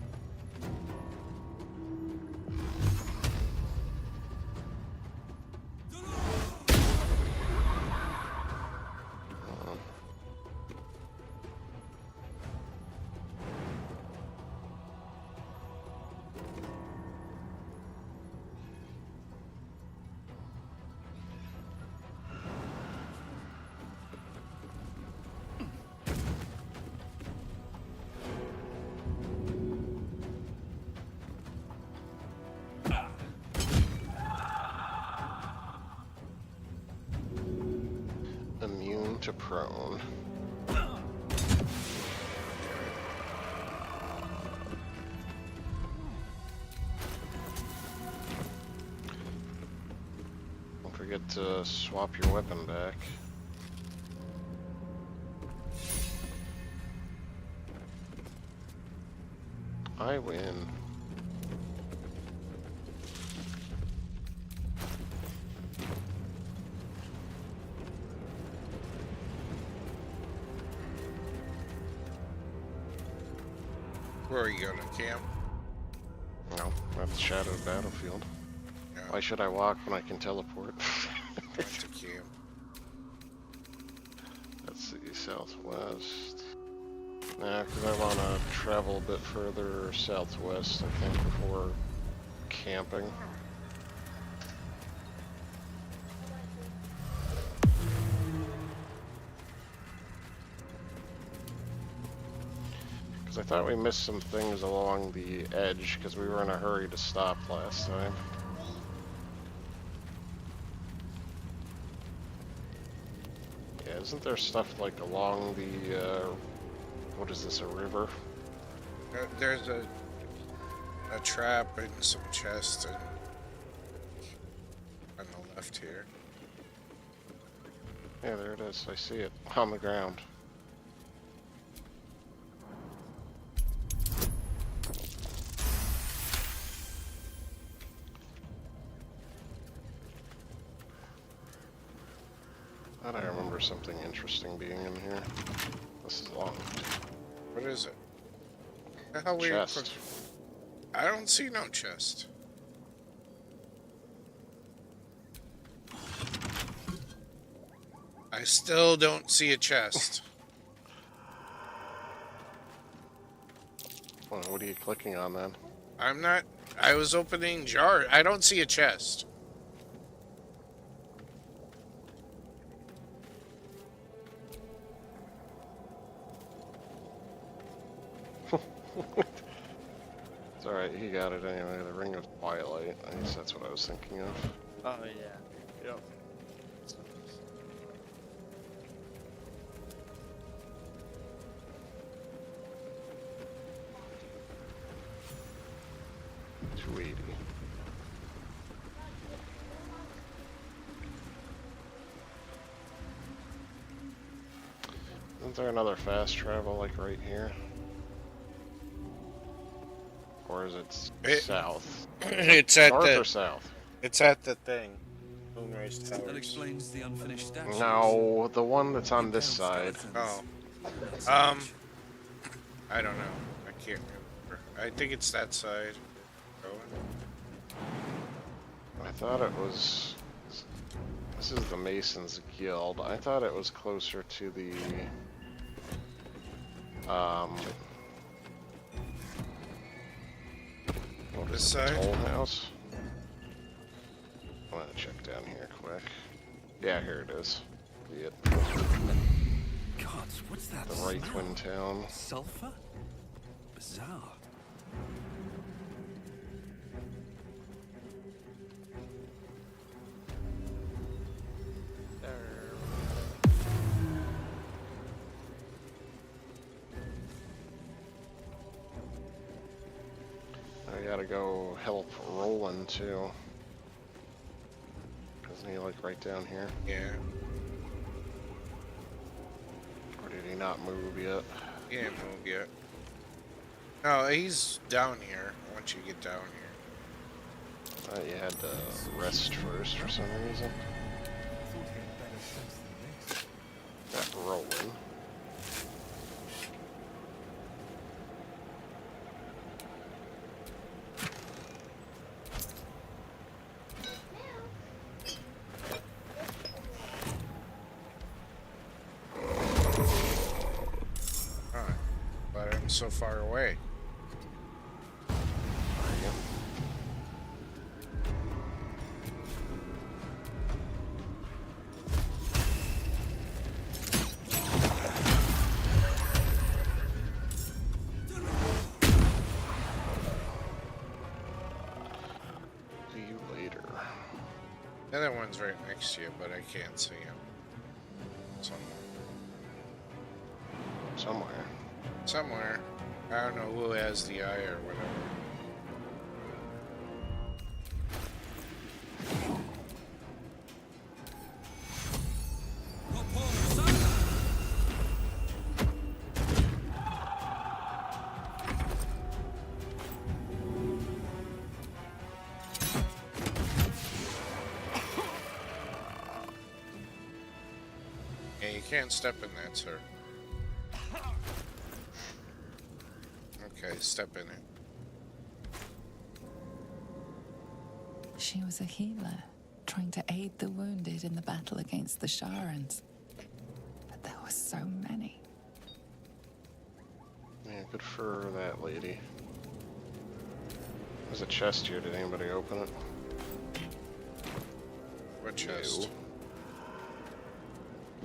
Immune to prone. Don't forget to swap your weapon back. I win. Where are you going to camp? No, that's Shadowed Battlefield. Yeah. Why should I walk when I can teleport? Going to camp. Let's see, southwest. Nah, because I want to travel a bit further southwest, I think, before camping. Because I thought we missed some things along the edge, because we were in a hurry to stop last time. Yeah, isn't there stuff like along the, what is this, a river? There's a trap and some chests on the left here. Yeah, there it is. I see it on the ground. Thought I remember something interesting being in here. This is long. What is it? The hell we? Chest. I don't see no chest. I still don't see a chest. Well, what are you clicking on then? I'm not. I was opening jar. I don't see a chest. It's alright, he got it anyway. The Ring of Twilight. I guess that's what I was thinking of. Oh yeah. Yep. $280. Isn't there another fast travel like right here? Or is it south? It's at North the or south? It's at the thing. Moonrise Towers. That explains the unfinished statue. No, the one that's on this side. Oh. I don't know. I can't remember. I think it's that side. I thought it was... This is the Masons Guild. I thought it was closer to the... What This is it, side? Toll House? I'm gonna check down here quick. Yeah, here it is. See it. God, what's that? The right smell? twin town. Sulfur? Bizarre. I gotta go help Roland too. Isn't he like right down here? Yeah. Or did he not move yet? He didn't move yet. No, he's down here. Once you get down here. I thought you had to rest first for some reason. That Roland. so far away? See you later. The other one's right next to you, but I can't see him. Somewhere. Somewhere. I don't know who has the eye or whatever. Yeah, you can't step in that, sir. Okay, step in it. She was a healer, trying to aid the wounded in the battle against the Sharans. But there were so many. Yeah, good for that lady. There's a chest here. Did anybody open it? What chest? No.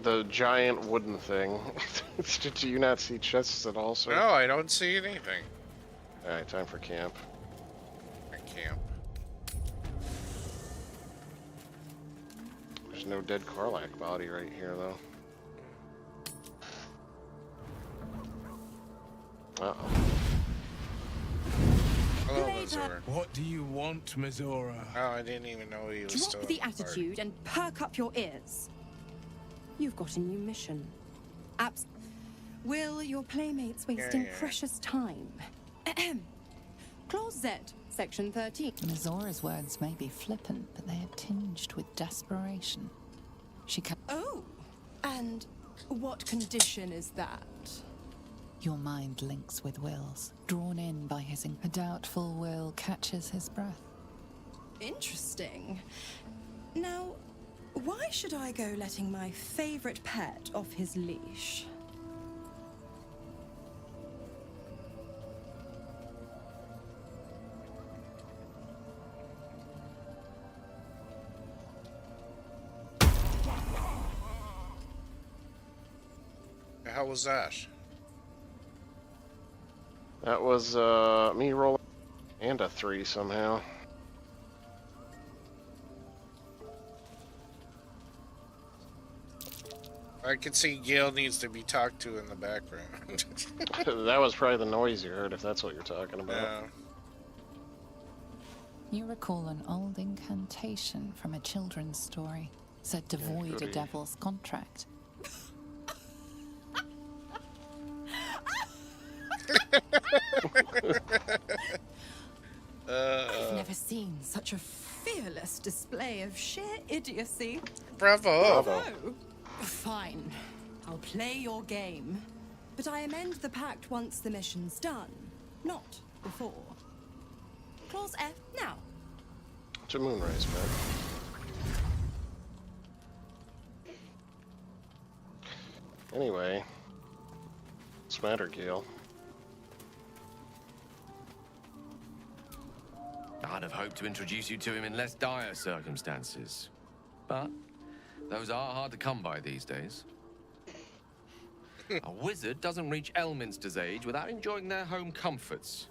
The giant wooden thing. Did you not see chests at all, sir? No, I don't see anything. Alright, time for camp. Camp. There's no dead Karlach body right here, though. Uh-oh. Hello, Mizora. What do you want, Mizora? Oh, I didn't even know he was still Drop the in party. attitude and perk up your ears. You've got a new mission. Will your playmates wasting precious time? Clause Z, Section 13. Mizora's words may be flippant, but they are tinged with desperation. She can. Oh, and what condition is that? Your mind links with Will's, drawn in by his. A doubtful Will catches his breath. Interesting. Now, why should I go letting my favorite pet off his leash? The hell was that? That was, me rolling and a 3 somehow. I can see Gale needs to be talked to in the background. That was probably the noise you heard, if that's what you're talking about. Yeah. You recall an old incantation from a children's story, said to void a goody. devil's contract. I've never seen such a fearless display of sheer idiocy. Bravo! Bravo. Fine. I'll play your game. But I amend the pact once the mission's done, not before. Clause F now. It's a moonrise pack. Anyway. What's the matter, Gale? I'd have hoped to introduce you to him in less dire circumstances. But those are hard to come by these days. A wizard doesn't reach Elminster's age without enjoying their home comforts.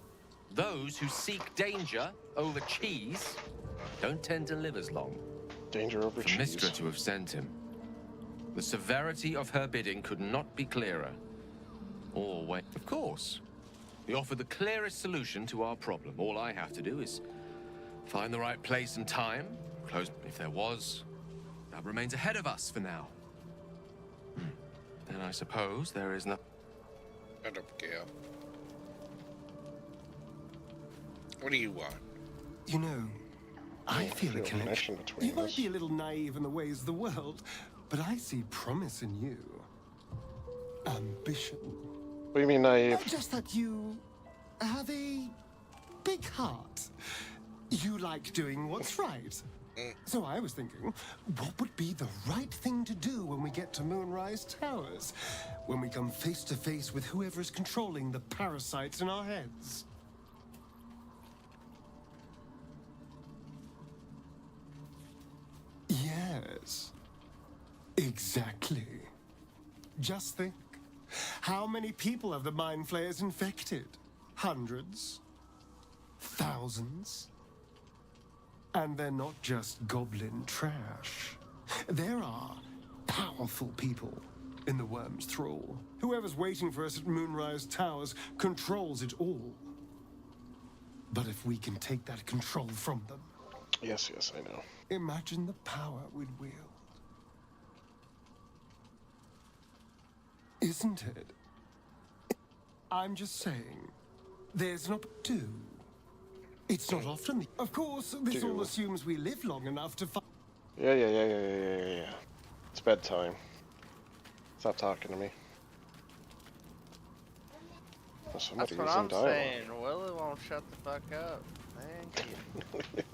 Those who seek danger over cheese don't tend to live as long. Danger over For cheese. Mystra to have sent him. The severity of her bidding could not be clearer. Or wait. Of course. We offer the clearest solution to our problem. All I have to do is find the right place and time. Close if there was. That remains ahead of us for now. Then I suppose there is no. Shut up, Gale. What do you want? You know, I feel a connection. between You might be a little naive in the ways of the world, but I see promise in you. Ambition. What do you mean naive? Just that you have a big heart. You like doing what's right. So I was thinking, what would be the right thing to do when we get to Moonrise Moonrise Towers when we come face to face with whoever is controlling the parasites in our heads. Yes. Exactly. Just think. How many people have the Mind Flayers infected? Hundreds? Thousands? And they're not just goblin trash. There are powerful people in the Worm's thrall. Whoever's waiting for us at Moonrise Towers controls it all. But if we can take that control from them... Yes, I know. Imagine the power we'd wield. Isn't it? I'm just saying, there's an do. It's not often. Of course, this all assumes we live long enough to find. Yeah. It's bedtime. Stop talking to me. Oh, That's what I'm saying. Willie won't shut the fuck up. Thank you.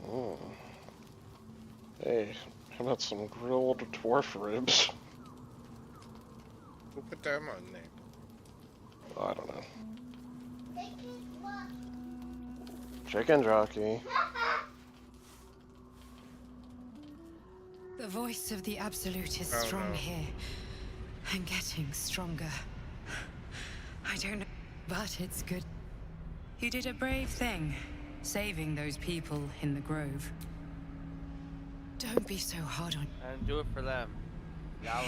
Oh. Hey, how about some grilled dwarf ribs? Who put them on there? I don't know. Chicken jockey. The voice of the Absolute is strong here. And getting stronger. I don't know, but it's good. You did a brave thing, saving those people in the Grove. Don't be so hard on... I didn't do it for them.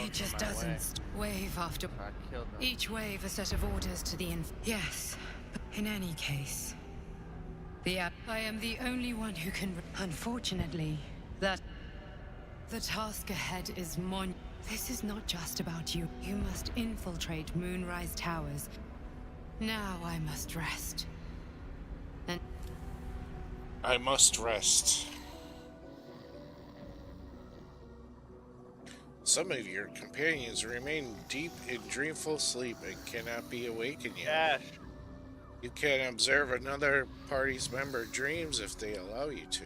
It just doesn't. Wave after... I killed them. Each wave a set of orders to the Yes. In any case... I am the only one who can... Unfortunately, the task ahead is This is not just about you. You must infiltrate Moonrise Towers. Now I must rest. And... I must rest. Some of your companions remain deep in dreamful sleep and cannot be awakened yet. Gosh. You can observe another party's member dreams if they allow you to.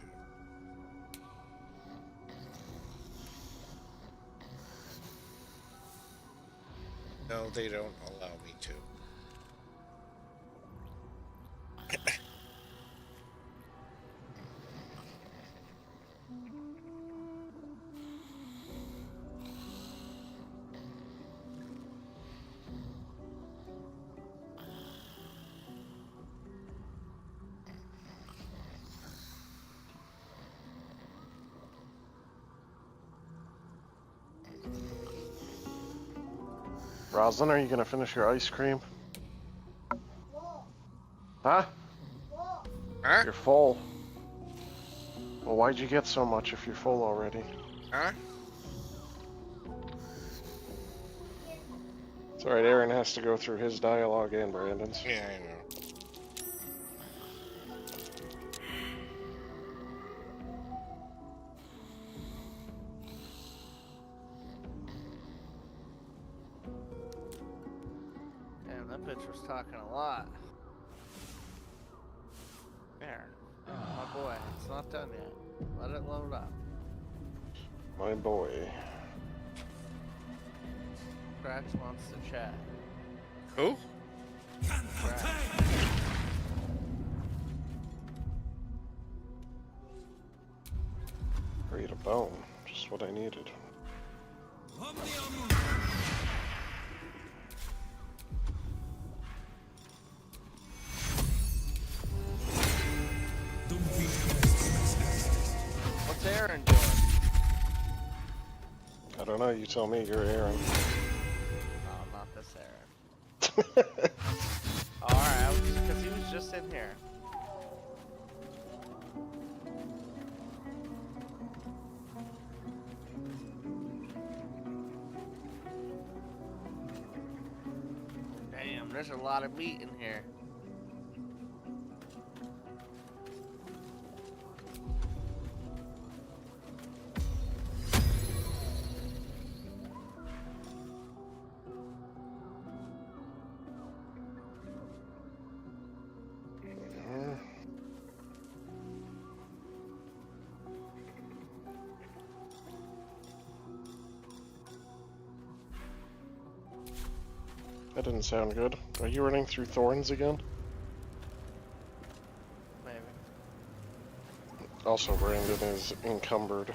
No, they don't allow me to. Roslyn, are you gonna finish your ice cream? Huh? Huh? You're full. Well, why'd you get so much if you're full already? Huh? It's alright, Aaron has to go through his dialogue and Brandon's. Yeah, I know. Damn, that bitch was talking a lot. There. My boy, it's not done yet. Let it load up. My boy. Crax wants to chat. Who? Read a bone. Just what I needed. What's Aaron doing? I don't know, you tell me, you're Aaron. Oh, not this Aaron. Alright, because he was just in here. Damn, there's a lot of meat in here. That didn't sound good. Are you running through thorns again? Maybe. Also, Brandon is encumbered.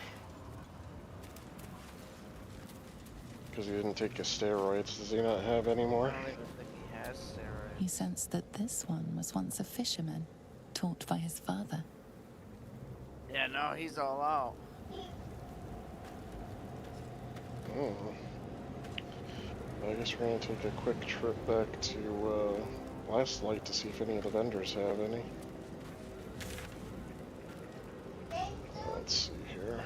Because he didn't take his steroids. Does he not have any more? I don't even think he has steroids. He sensed that this one was once a fisherman, taught by his father. Yeah, no, he's all out. Oh. I guess we're gonna take a quick trip back to Last Light to see if any of the vendors have any. Let's see here.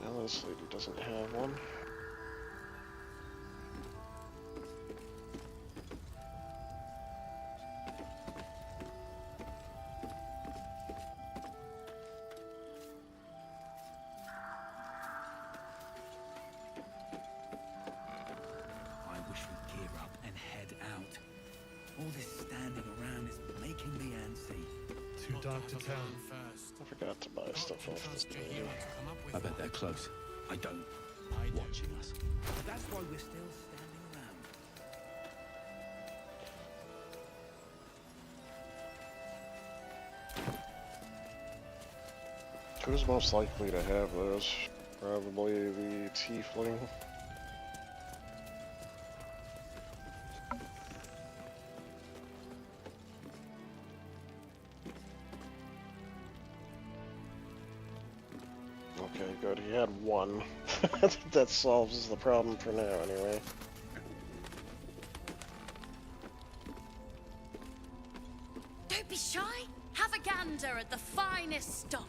Well, this lady doesn't have one. I wish we'd gear up and head out. All this standing around is making me antsy. Too dark to tell. I forgot to buy stuff off this lady. I bet they're close. I don't. Watching us. That's why we're still standing around. Who's most likely to have those? Probably the tiefling. Okay, good. He had one. That solves the problem for now, anyway. Don't be shy. Have a gander at the finest stock.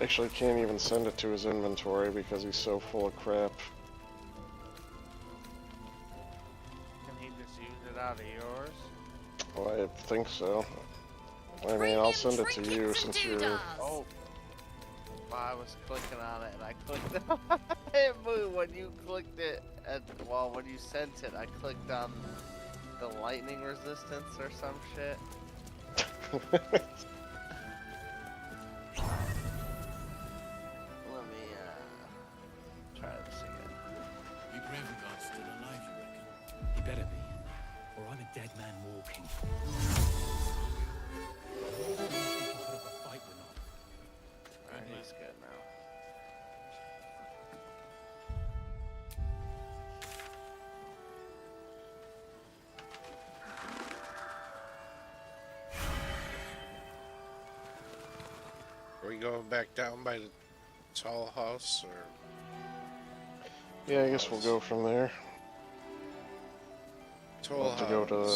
Actually, can't even send it to his inventory because he's so full of crap. Can he just use it out of yours? Well, I think so. I mean, I'll send it to you since you're... Oh. I was clicking on it and I clicked it moved when you clicked it. Well, when you sent it, I clicked on the lightning resistance or some shit. Let me, try this again. Big Raven Guard's still alive, you reckon? He better be, or I'm a dead man walking. We can put up a fight with him. Alright, he's good now. Are we going back down by the tall house, or? Yeah, I guess we'll go from there. Tall We'll house. have to go to...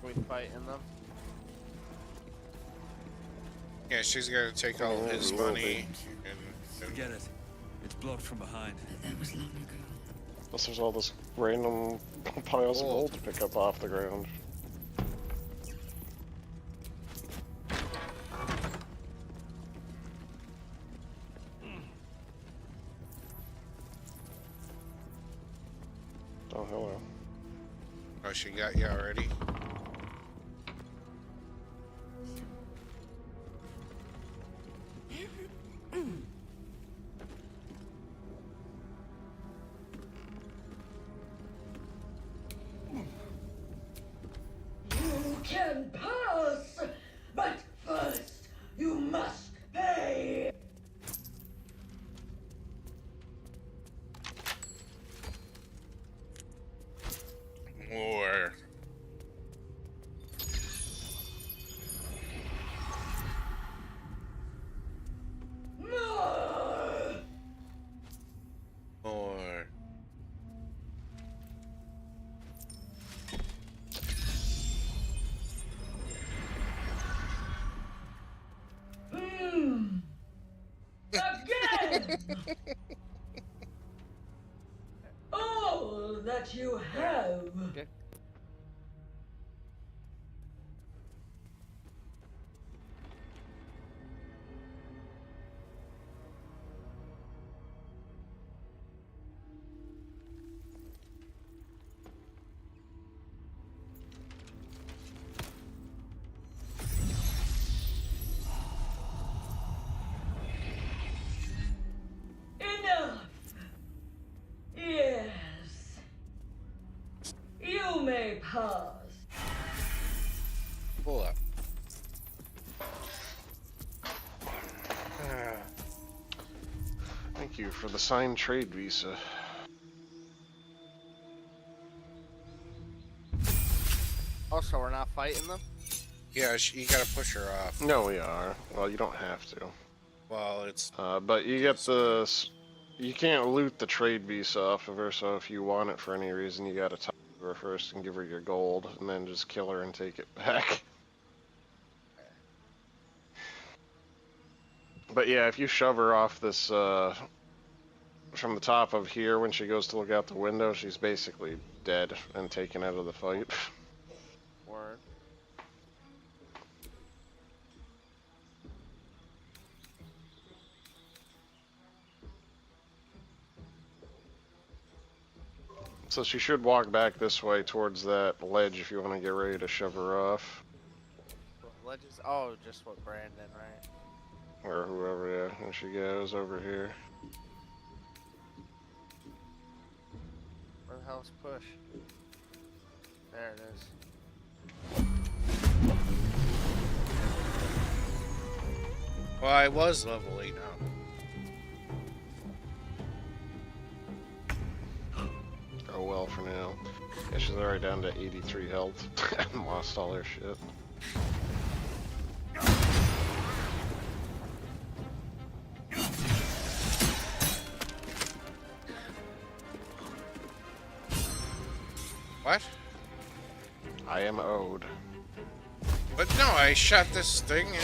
We fighting them? Yeah, she's got to take all his money and Forget it. It's blocked from behind. That was long ago. Plus there's all this random piles of gold to pick up off the ground. Oh, hello. Oh, she got you already? You can pass, but first you must pay. All that you have. Okay. Enough. Yes. You may pass. Pull up. Thank you for the signed trade visa. Also, we're not fighting them? Yeah, you gotta push her off. No, we are. Well, you don't have to. Well, it's... but you get the... You can't loot the trade visa off of her, so if you want it for any reason, you gotta talk to her first and give her your gold, and then just kill her and take it back. But yeah, if you shove her off this, from the top of here, when she goes to look out the window, she's basically dead and taken out of the fight. Word. So she should walk back this way towards that ledge if you want to get ready to shove her off. Ledges. Oh, just what Brandon, right? Or whoever, yeah. There she goes over here. Where the hell's push? There it is. Well, I was level 8 now. Oh well for now. Yeah, she's already down to 83 health and lost all her shit. What? I am owed. But no, I shot this thing and...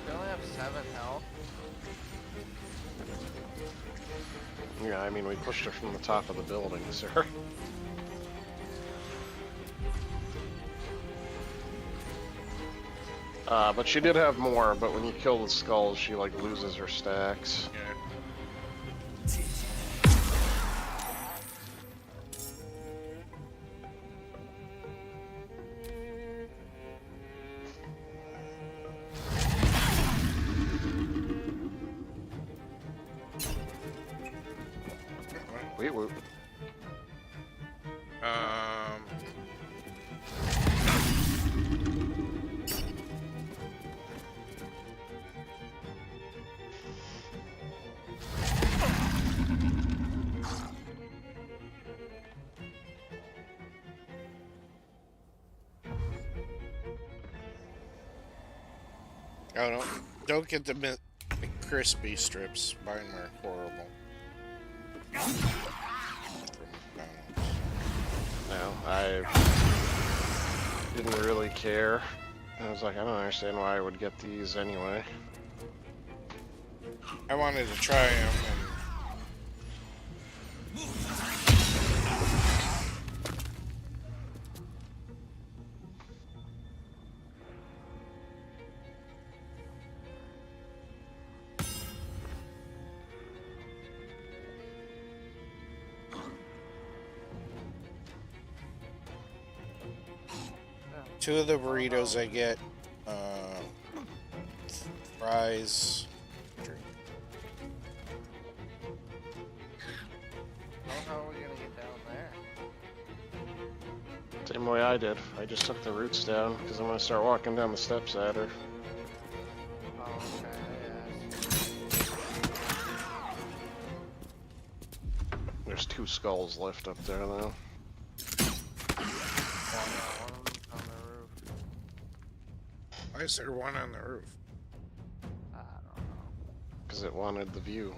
They only have 7 health. Yeah, I mean, we pushed her from the top of the building, sir. But she did have more, but when you kill the skulls, she, like, loses her stacks. Wait, wait. Oh, don't get the crispy strips. Mine were horrible. No, I didn't really care. I was like, I don't understand why I would get these anyway. I wanted to try them, and... Two of the burritos I get, fries, drink. How are we gonna get down there? Same way I did. I just took the roots down because I'm gonna start walking down the steps at her. Oh, okay, There's 2 skulls left up there though. Why is there one on the roof? I don't know. Because it wanted the view.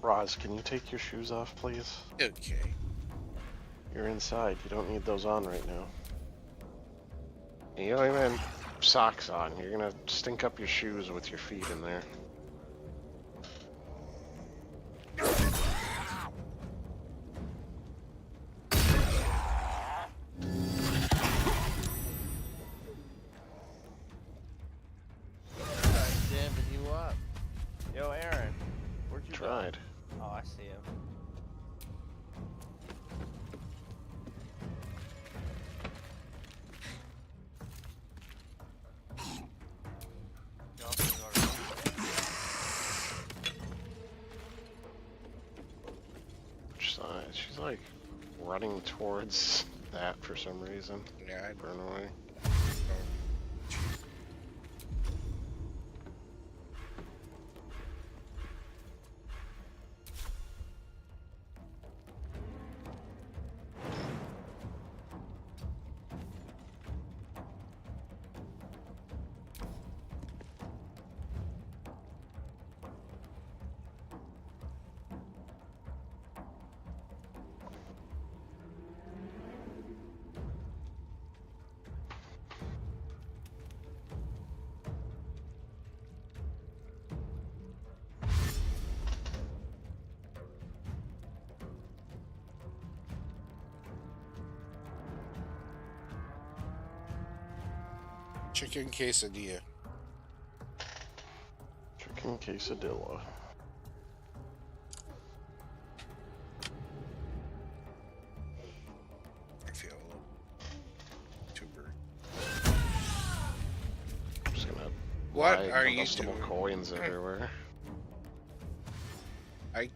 Roz, can you take your shoes off, please? Okay. You're inside. You don't need those on right now. You don't even have socks on. You're gonna stink up your shoes with your feet in there. Jamming you up. Yo, Aaron, where'd you Tried. go? Oh, I see him. Which side? She's like running towards that for some reason. Yeah, I'd run away. Chicken quesadilla. Chicken quesadilla. I feel a little too burnt. I'm just gonna What buy are you combustible doing? coins everywhere. I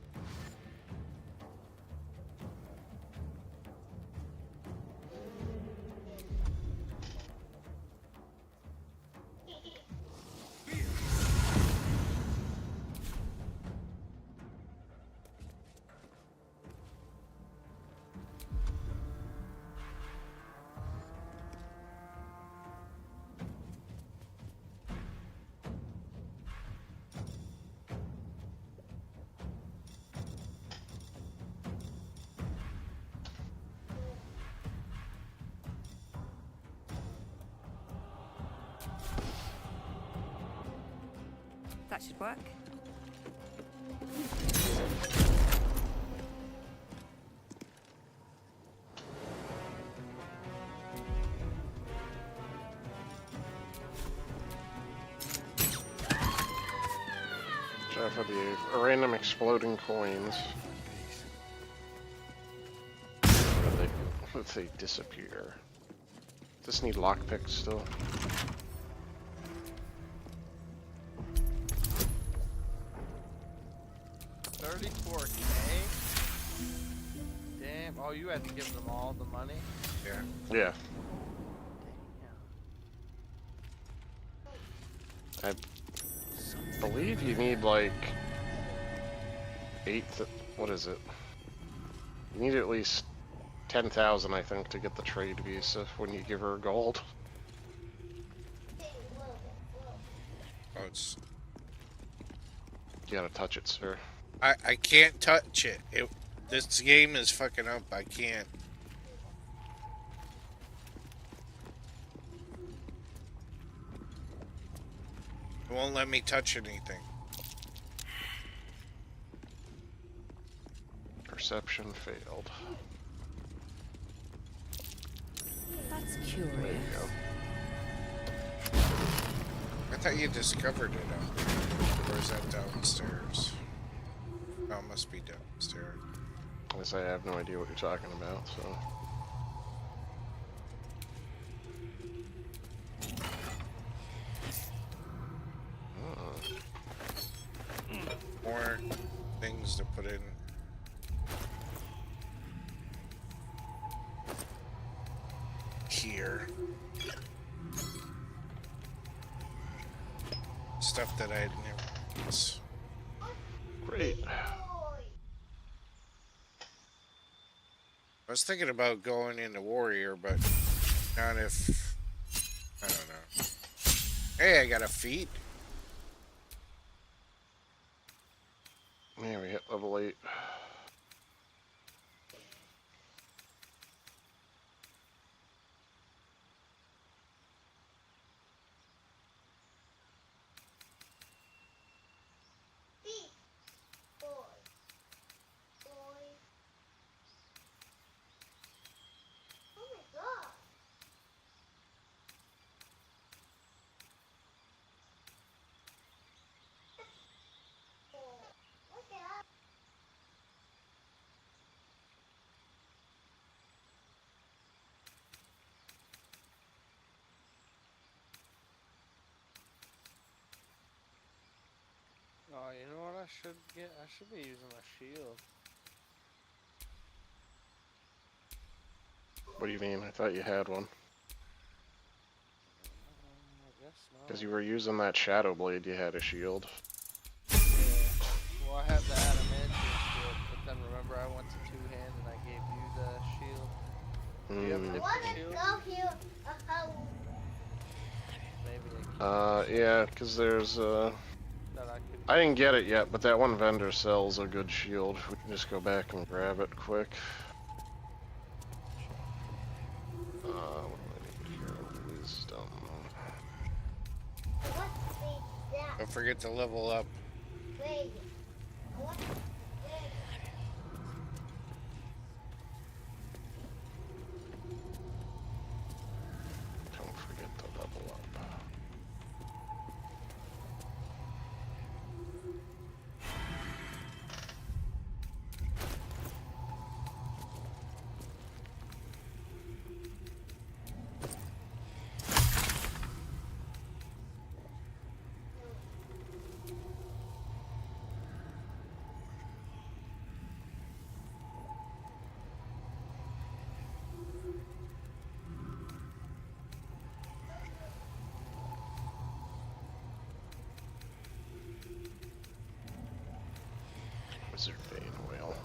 That should work. Try for the random exploding coins. Let's say disappear. Does this need lockpicks still? Damn. Oh, you had to give them all the money? Yeah. Yeah. I believe you need like what is it? You need at least 10,000, I think, to get the trade visa when you give her gold. Oh, it's. You gotta touch it, sir. I can't touch it. This game is fucking up. I can't. It won't let me touch anything. Perception failed. That's There you curious. go. I thought you discovered it out there. Or is that downstairs? Oh, it must be downstairs. I guess I have no idea what you're talking about, so. More things to put in. Here. Stuff that I had never used. Great. I was thinking about going into Warrior, but not if... I don't know. Hey, I got a feat. Yeah, we hit level 8. Oh, you know what I should get? I should be using a shield. What do you mean? I thought you had one. I guess not. Because you were using that shadow blade, you had a shield. Yeah. Well, I have the adamantium shield, but then remember I went to two-hand and I gave you the shield. Do you have a different shield? Maybe Yeah, because there's, I didn't get it yet, but that one vendor sells a good shield. We can just go back and grab it quick. What do I need here? Wisdom. Don't forget to level up. Don't forget to level up. Wizard Bane Whale.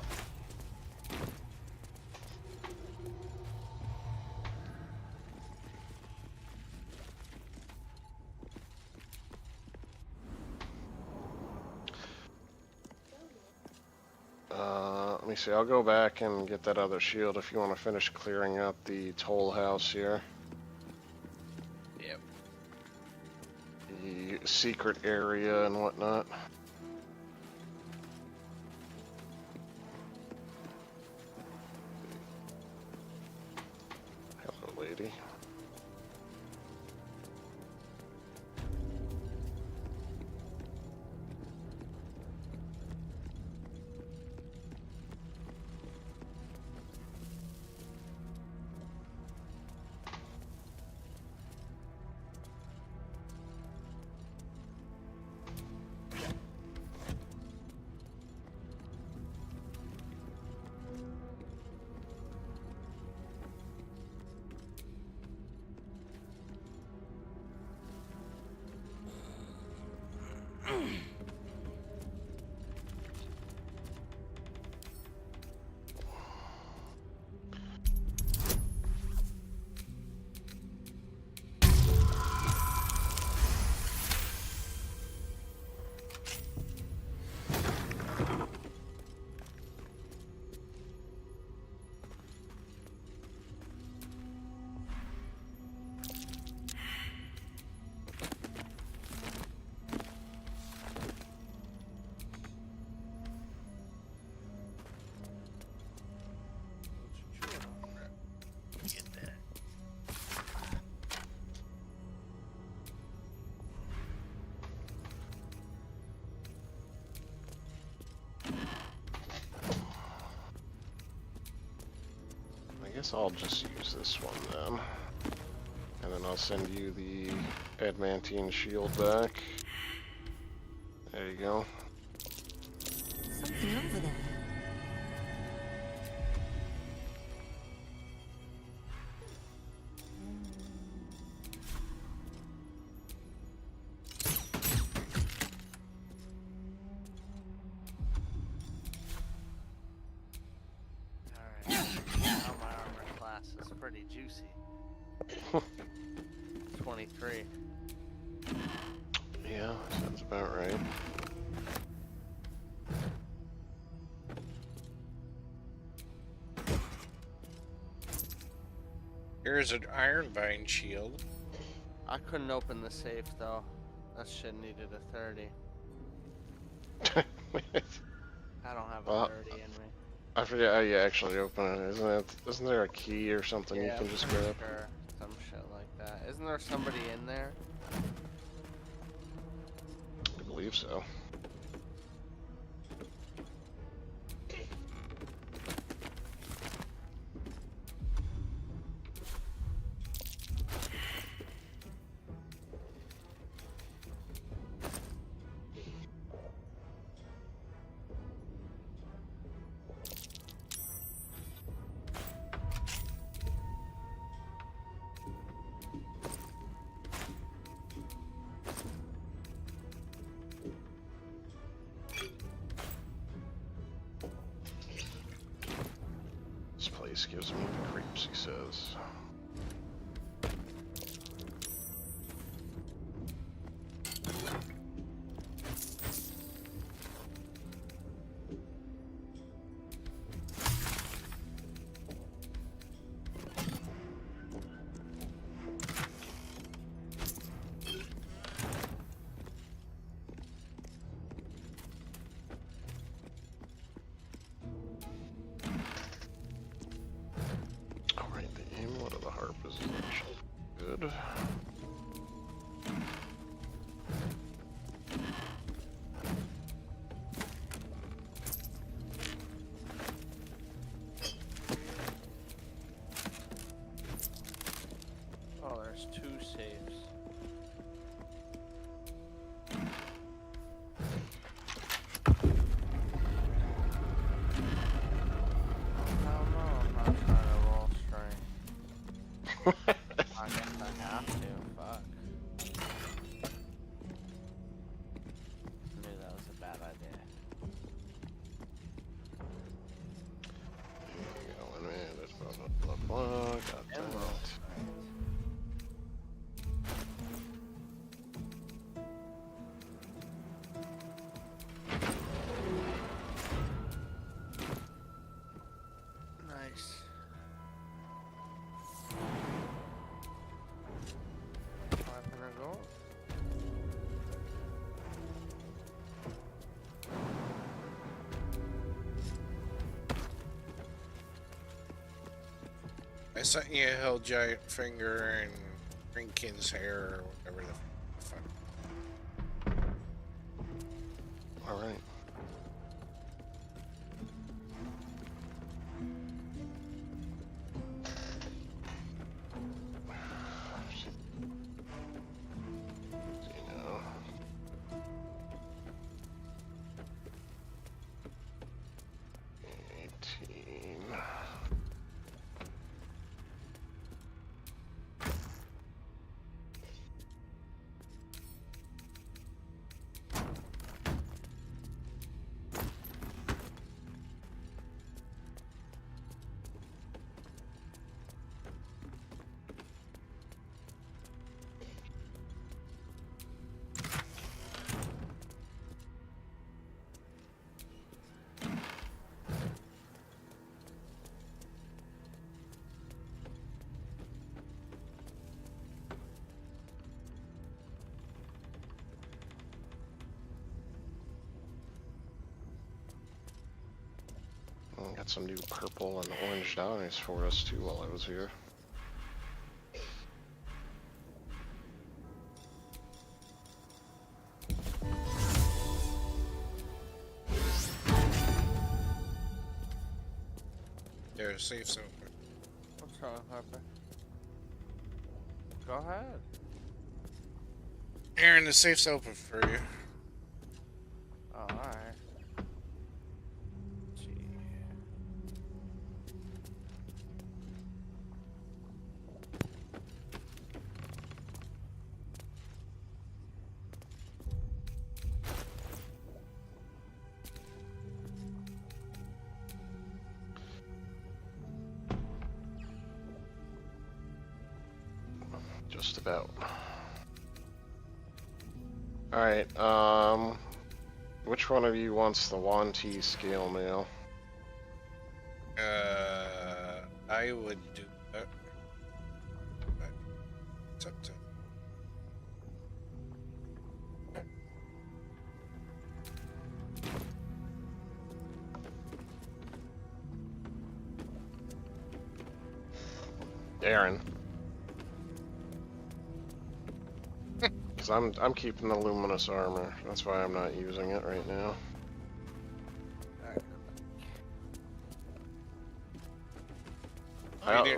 Let me see, I'll go back and get that other shield if you want to finish clearing out the toll house here. Yep. The secret area and whatnot. Hello, lady. I guess I'll just use this one then. And then I'll send you the adamantine shield back. There you go. Something over there. It's pretty juicy. 23. Yeah, sounds about right. Here's an iron vine shield. I couldn't open the safe though. That shit needed a 30. I don't have a Well, 30 in me. I forget how you actually open it. Isn't there a key or something you Yeah, can just for grab? sure. Some shit like that. Isn't there somebody in there? I believe so. This place gives me the creeps, he says. Alright, the amulet of the harp is actually good. Oh, there's 2 safes. No, I'm not trying to roll strength. I guess I have to. Fuck. Knew that was a bad idea. Blah, blah, blah, got that. Nice. 500 gold. I sent you a hell giant finger and Rinkin's hair or whatever the fuck. Alright. Got some new purple and orange downies for us too while I was here. There's safe's open. What's wrong, Harper? Go ahead. Aaron, the safe's open for you. Oh, alright. Just about. Alright, which one of you wants the Wanty scale mail? I would do that. It's up to. Aaron. Because I'm keeping the luminous armor. That's why I'm not using it right now.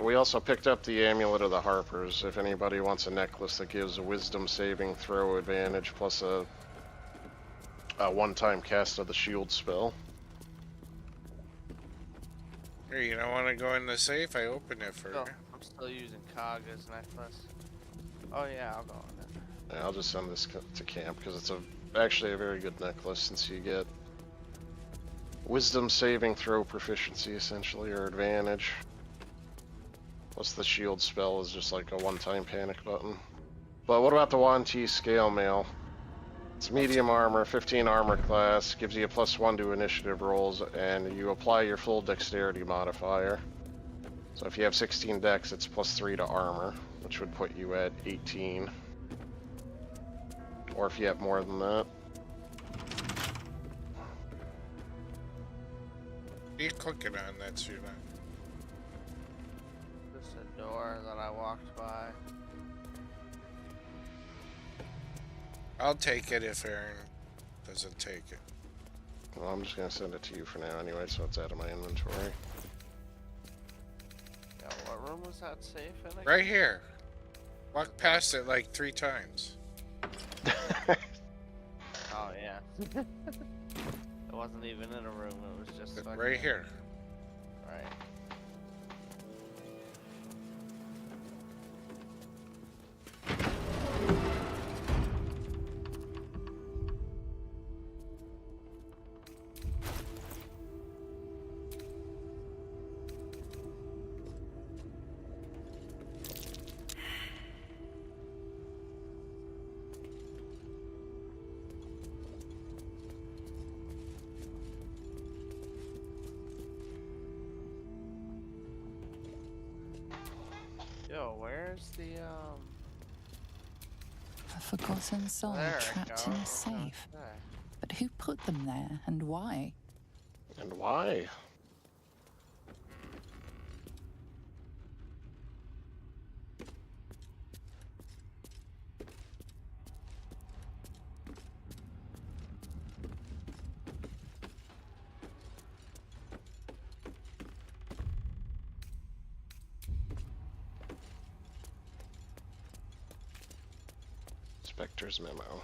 We also picked up the Amulet of the Harpers. If anybody wants a necklace that gives a wisdom saving throw advantage plus a one-time cast of the shield spell. Here, you don't want to go in the safe? I opened it for you. I'm still using Kaga's necklace. Oh yeah, I'll go on it. Yeah, I'll just send this to camp because it's actually a very good necklace since you get wisdom saving throw proficiency essentially, or advantage. Plus the shield spell is just like a one-time panic button. But what about the Wan Ti scale mail? It's medium armor, 15 armor class, gives you a +1 to initiative rolls, and you apply your full dexterity modifier. So if you have 16 dex, it's +3 to armor, which would put you at 18. Or if you have more than that. You click it on that so you're not. Just a door that I walked by. I'll take it if Aaron doesn't take it. Well, I'm just gonna send it to you for now anyway, so it's out of my inventory. Yeah, what room was that safe in again? Right here. Walk past it like 3 times. Oh yeah. It wasn't even in a room, it was just right here. Right. Yo, where's the A forgotten soul There it trapped in a goes. safe. Okay. But who put them there and why? And why? Spectre's memo.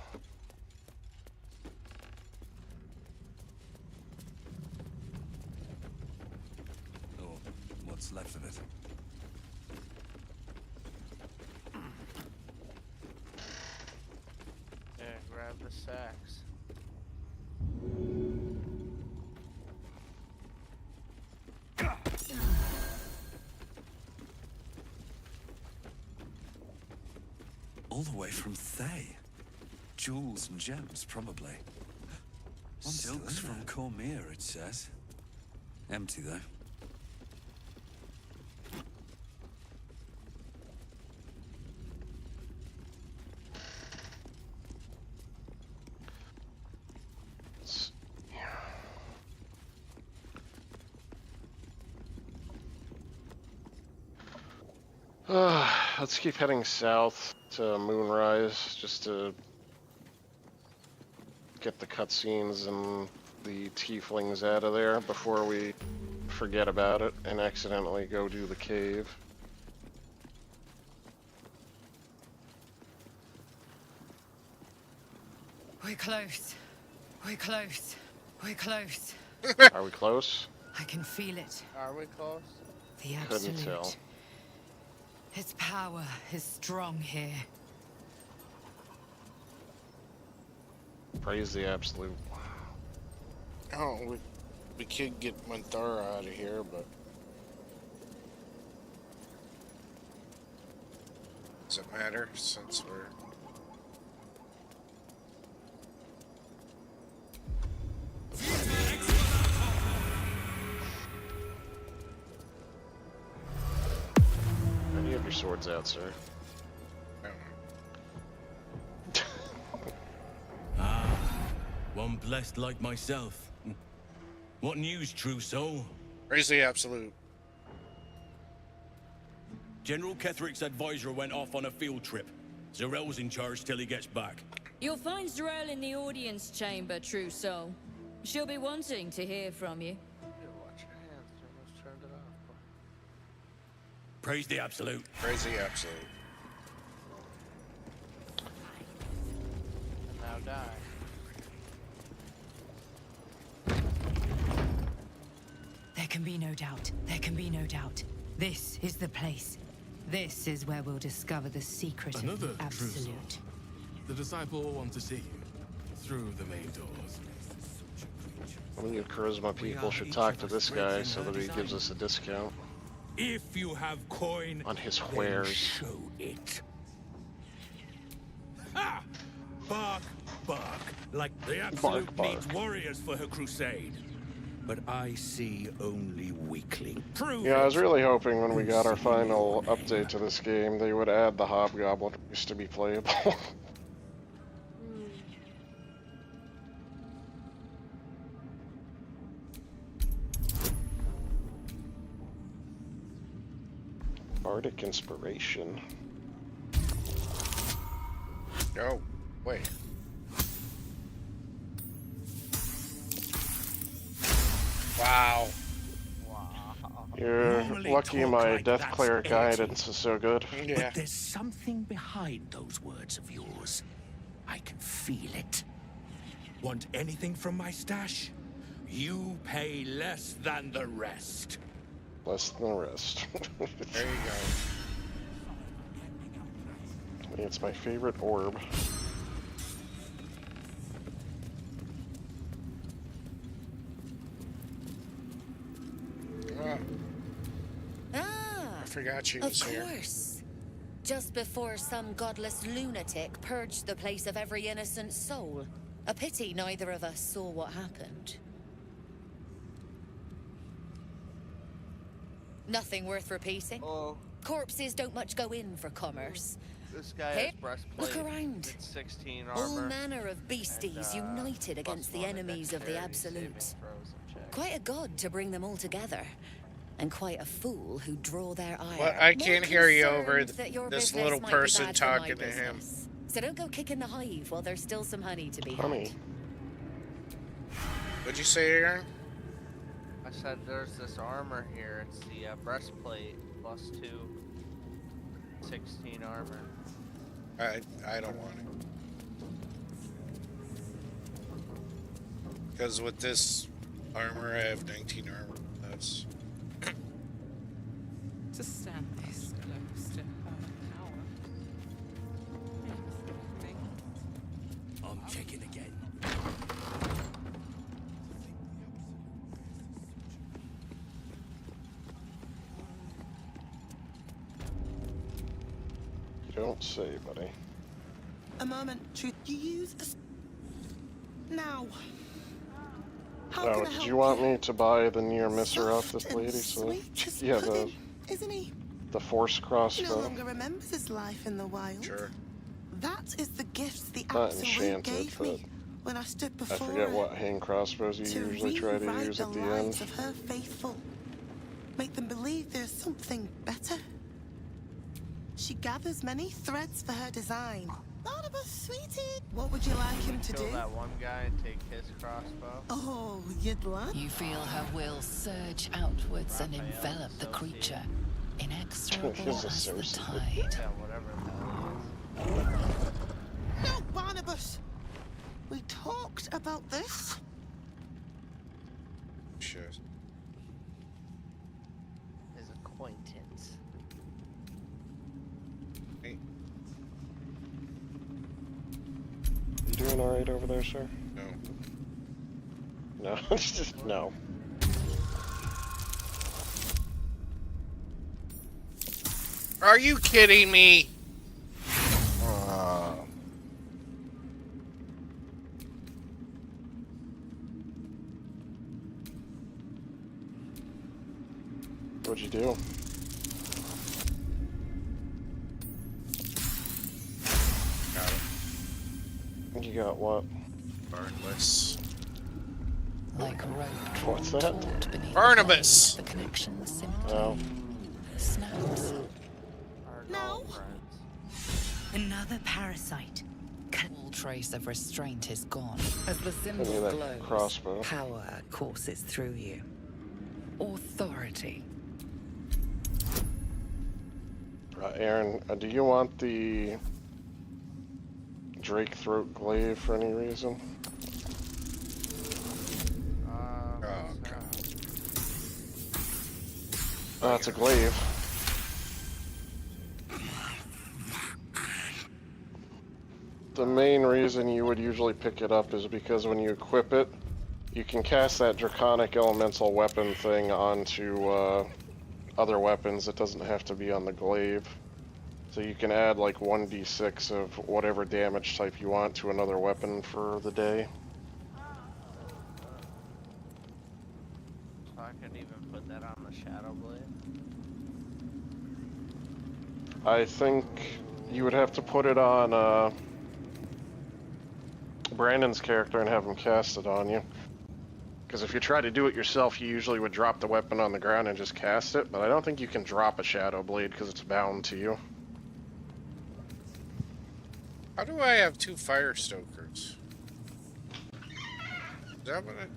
Or what's left of it. Yeah, grab the sacks. All the way from Thay. Jewels and gems, probably. Silks from Cormier, it says. Empty, though. Let's keep heading south to Moonrise just to get the cutscenes and the tieflings out of there before we forget about it and accidentally go do the cave. We're close. We're close. We're close. Are we close? I can feel it. Are we close? The Couldn't absolute. tell. Its power is strong here. Praise the absolute. Oh, we could get Manthara out of here, but does it matter since we're You have your swords out, sir. no. blessed like myself. What news, true soul? Raise the absolute. General Ketherick's advisor went off on a field trip. Zarel's in charge till he gets back. You'll find Zarel in the audience chamber, true soul. She'll be wanting to hear from you. Watch your hands. You almost turned it off. Praise the absolute. Praise the absolute. And now die. There can be no doubt. There can be no doubt. This is the place. This is where we'll discover the secret of Another the true soul. absolute. The disciple will want to see you through the main doors. One of you charisma people should talk to this guy so that he gives us a discount If you have coin, on his then wares. show it. Ha! Bark, bark, like the absolute bark. needs warriors for her crusade. But I see only weakling. Prove Yeah, I was it. really hoping when we got our final update to this game, they would add the Hobgoblin who used to be playable. Bardic Inspiration. Oh, wait. Wow. You're Normally lucky talk my like Death that's Cleric edgy. guidance is so good. But there's something behind those words of yours. I can feel it. Want anything from my stash? You pay less than the rest. Less than the rest. There you go. It's my favorite orb. Ah, I forgot she of was here. course. Just before some godless lunatic purged the place of every innocent soul. A pity neither of us saw what happened. Nothing worth repeating. Oh. Corpses don't much go in for commerce. This guy Hey, has breastplate. look around. It's 16 All armor. manner of beasties and, united against the +1 in enemies of the dexterity, absolute. saving throws, and checks. Quite a god to bring them all together. And quite a fool who draw their ire. Well, I More can't hear you over concerned that your this business little might be person bad for my talking to him. business. So don't go kicking the hive while there's still some honey to be had. Honey. What'd you say, Aaron? I said there's this armor here. It's the breastplate +2. 16 armor. I don't want it. Because with this armor, I have 19 armor. That's... To stand this close to her power. I'm checking again. You don't say, buddy. A moment, truth. You use now. How Oh, can I did help you want me to buy the near misser off this lady? So sweet as yeah, pudding, isn't he? the force He no crossbow. longer remembers his life in the wild. Sure. That is the gift the Not absolute enchanted, gave but me when I stood I before forget her. what hand crossbows you To usually try to rewrite use at the lives end. of her faithful. Make them believe there's something better. She gathers many threads for her design. Barnabas, sweetie, what would you like him to Kill do? that one guy and take his crossbow. Oh, you'd like? You feel her will surge outwards and envelop the creature, inexorable His as the associate. tide. Yeah, whatever the hell it is. No, Barnabas. We talked about this. Sure. His acquaintance. Hey. You doing alright over there, sir? No. No, it's just no. Are you kidding me? What'd you do? Got it. You got what? Burnless. Like rope What's that? taut beneath Barnabas! the connection simply Oh. snaps. No. Another parasite. All trace of restraint is gone. As the symbol Give me that glows, crossbow. power courses through you. Authority. Aaron, do you want the Drake throat glaive for any reason? Oh, it's a glaive. The main reason you would usually pick it up is because when you equip it, you can cast that draconic elemental weapon thing onto other weapons. It doesn't have to be on the glaive. So you can add like 1d6 of whatever damage type you want to another weapon for the day. So I could even put that on the Shadow Blade. I think you would have to put it on Brandon's character and have him cast it on you. Because if you try to do it yourself, you usually would drop the weapon on the ground and just cast it, but I don't think you can drop a Shadow Blade because it's bound to you. How do I have 2 fire stokers? Is that what I...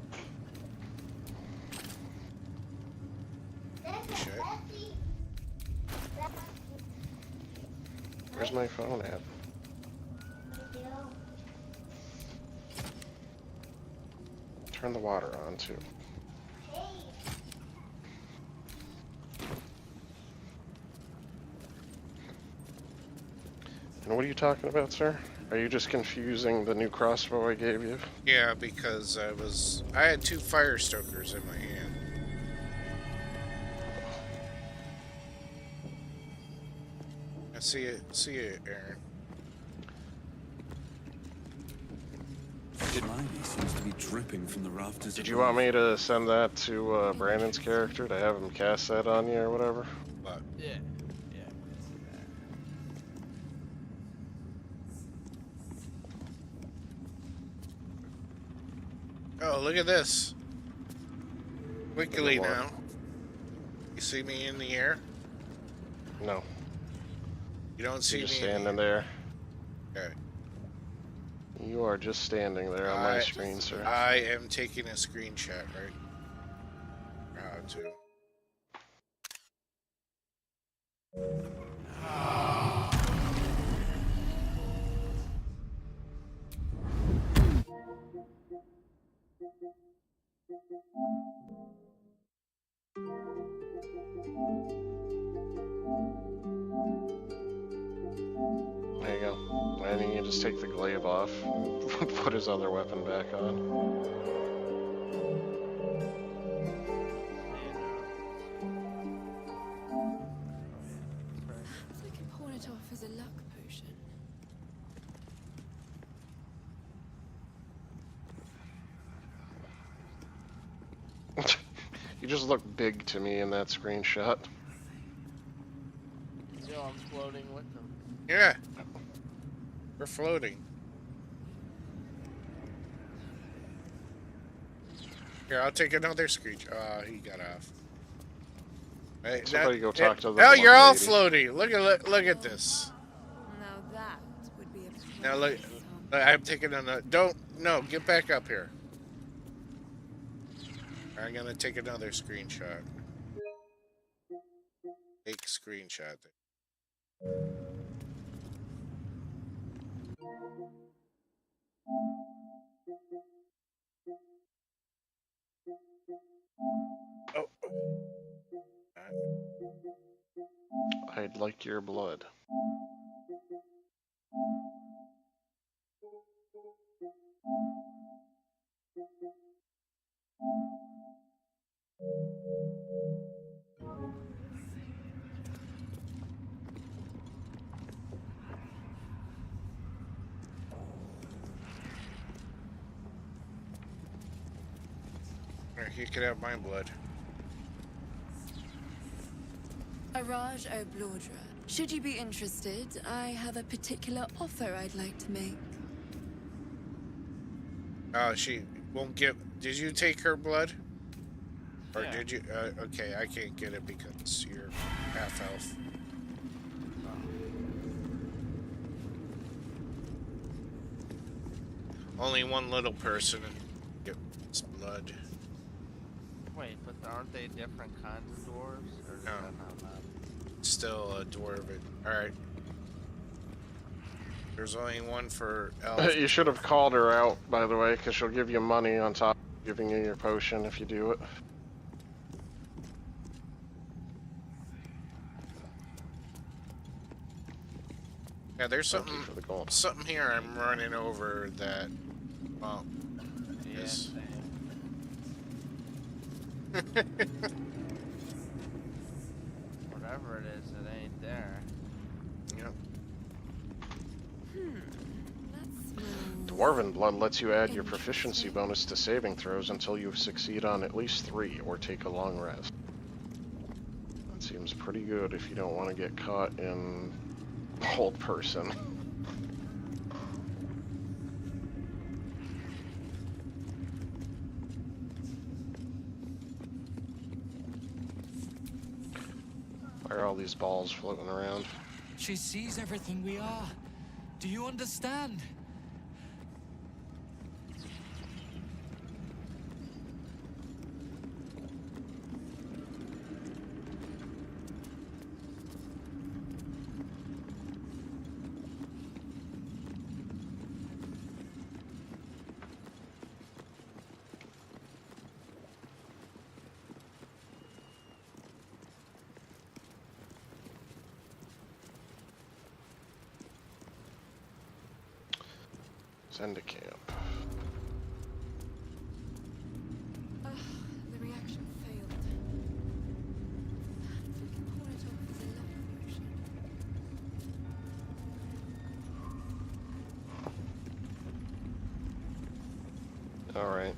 Shit. Where's my phone at? Turn the water on too. And what are you talking about, sir? Are you just confusing the new crossbow I gave you? Yeah, because I had 2 fire stokers in my hand. I see it, Aaron. Blimey seems to be dripping from the rafters. Did you want me to send that to Brandon's character to have him cast that on you or whatever? But yeah. Oh, look at this. Quickly now. You see me in the air? No. You don't see You're just me standing there. Okay. You are just standing there on my screen, sir. I am taking a screenshot, right? How to. There you go. And then you just take the glaive off, put his other weapon back on. I can pawn it off as a luck potion. You just look big to me in that screenshot. So I'm floating with them. Yeah. We're floating. Here, I'll take another screenshot. He got off. Hey, Somebody go talk to the Oh, you're all lady. floating. Look at this. Now that would be a... Now look, I'm taking another. No, get back up here. I'm gonna take another screenshot. Take screenshot. Oh. I'd like your blood. You could have my blood. Araj O'Blodra. Should you be interested, I have a particular offer I'd like to make. Oh, she won't get. Did you take her blood? Or Yeah. did you? Okay, I can't get it because you're half health. Only one little person gets blood. Wait, but aren't they different kinds of dwarves? Or does No. that not matter? Still a dwarven. Alright. There's only one for elf. You should have called her out, by the way, because she'll give you money on top of giving you your potion if you do it. Yeah, there's something here I'm running over that. Well, Yeah, is. Whatever it is, it ain't there. Yep. Dwarven blood lets you add your proficiency bonus to saving throws until you succeed on at least 3 or take a long rest. That seems pretty good if you don't want to get caught in old person. Why are all these balls floating around? She sees everything we are. Do you understand? Send to camp. The reaction failed. Pour it off with a love potion. Alright.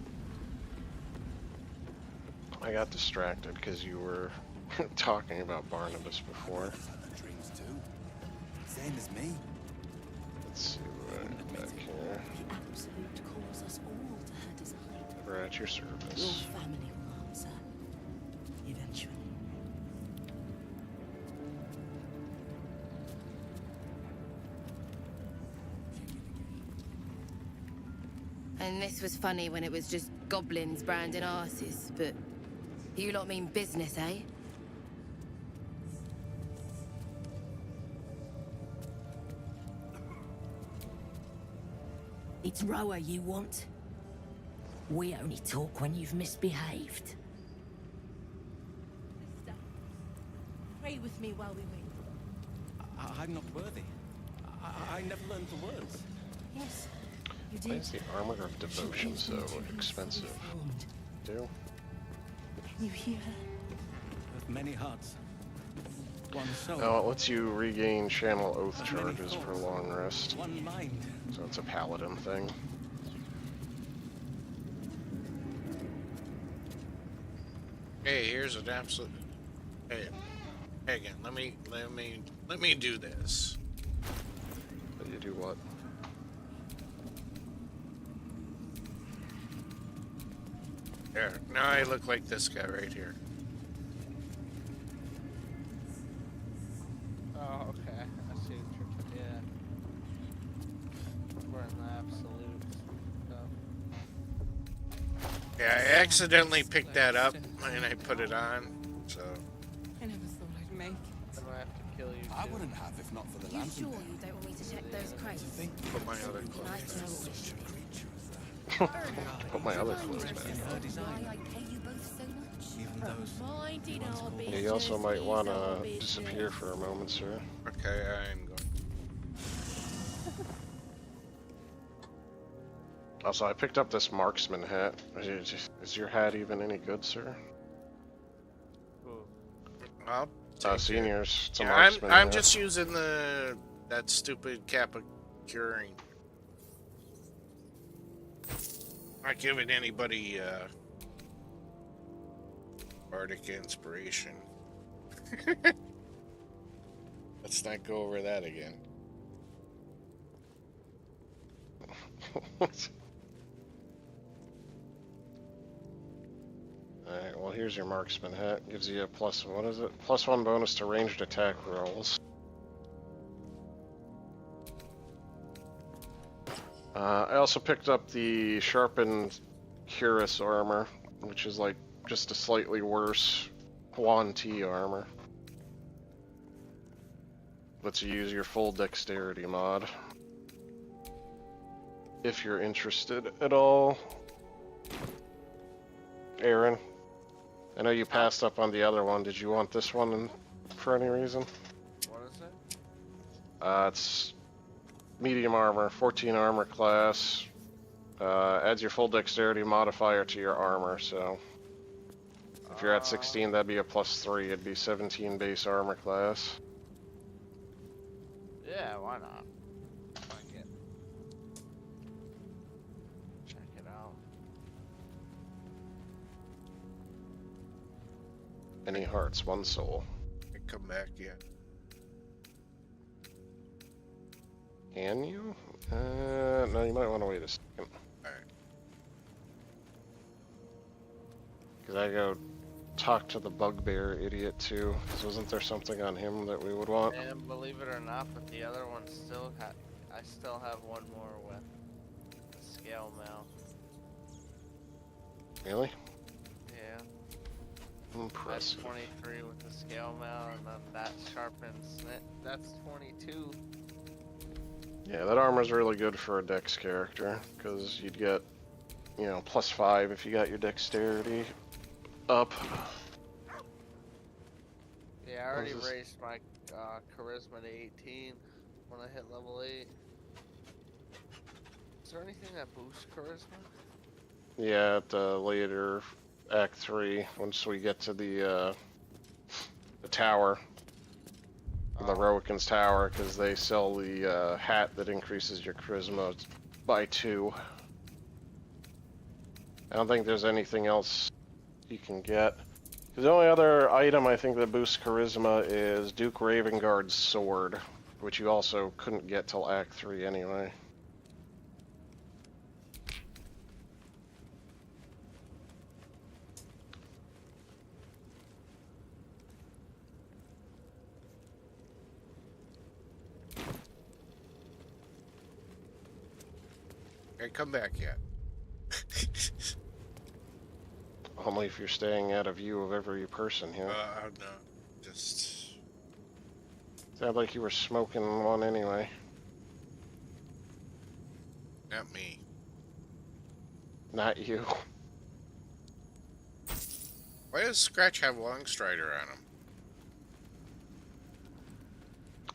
I got distracted because you were talking about Barnabas before. Dreams too. Same as me. Let's see what I got back here. The Absolute calls us all to her design. We're at your Your service. family will answer. Eventually. And this was funny when it was just goblins branding arses, but you lot mean business, eh? It's Roa you want. We only talk when you've misbehaved. Pray with me while we wait. I'm not worthy. I never learned the words. Yes, you Why did. is the armor of devotion so expensive? Do? Can you hear her? With many hearts. One soul. No, it lets you regain channel oath Of many charges for thoughts. long rest. One mind. So it's a paladin thing. Hey, here's an absolute. Hey, again, let me do this. But you do what? There. Now I look like this guy right here. Oh, okay. I see what you're. Yeah. We're in the absolute stuff. Yeah, I accidentally picked that up and I put it on. So. I never thought I'd make it. I'm gonna have to kill you. I wouldn't have if not for the You lantern. sure you don't want me to check those crates? Put my other It'd be nice to know clothes. what we should do. Put my other clothes back Why on. I pay you both so much? Minding our Yeah, you also business might is want our to business. disappear for a moment, sir. Okay, I'm going. Also, I picked up this marksman hat. Is your hat even any good, sir? I'll take it. Seniors, it's a Yeah, marksman I'm hat. just using that stupid Kappa curing. Not giving anybody Bardic inspiration. Let's not go over that again. here's your marksman hat. Gives you a what is it? +1 bonus to ranged attack rolls. I also picked up the sharpened cuirass armor, which is like just a slightly worse Huan Ti armor. Lets you use your full dexterity mod. If you're interested at all. Aaron, I know you passed up on the other one. Did you want this one for any reason? What is it? It's medium armor, 14 armor class. Adds your full dexterity modifier to your armor, so if you're at 16, that'd be a +3. It'd be 17 base armor class. Yeah, why not? Fuck it. Check it out. Any hearts, one soul. I come back yet? Can you? No, you might want to wait a second. Alright. Because I go talk to the bugbear idiot too. Because wasn't there something on him that we would want? And believe it or not, but the other one still I still have one more with the scale mail. Really? Yeah. Impressive. That's 23 with the scale mail, and then that sharpened snit. That's 22. Yeah, that armor's really good for a dex character, because you'd get, you know, +5 if you got your dexterity up. Yeah, I already raised my charisma to 18 when I hit level 8. Is there anything that boosts charisma? Yeah, at later Act 3, once we get to the tower. The Rowican's Tower, because they sell the hat that increases your charisma by 2. I don't think there's anything else you can get. Because the only other item I think that boosts charisma is Duke Ravengard's sword, which you also couldn't get till Act 3 anyway. I come back yet? Only if you're staying out of view of every person here. No. Just... Sounded like you were smoking one anyway. Not me. Not you. Why does Scratch have Longstrider on him?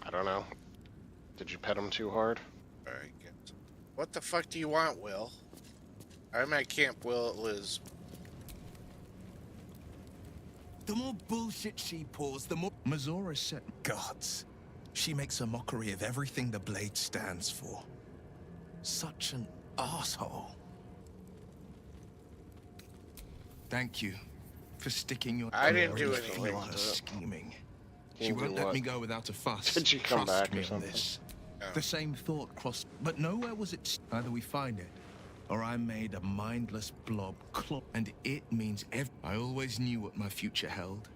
I don't know. Did you pet him too hard? I guess. What the fuck do you want, Will? I'm at Camp Will Liz. The more bullshit she pours, the more... Mazora said, gods. She makes a mockery of everything the Blade stands for. Such an asshole. Thank you for sticking your... I didn't do anything. You are scheming. She You won't do let what? me go without a fuss. Did she come Trust back me or on something? this. Oh. The same thought crossed, but nowhere was it. Either we find it, or I made a mindless blob claw, and it means I always knew what my future held,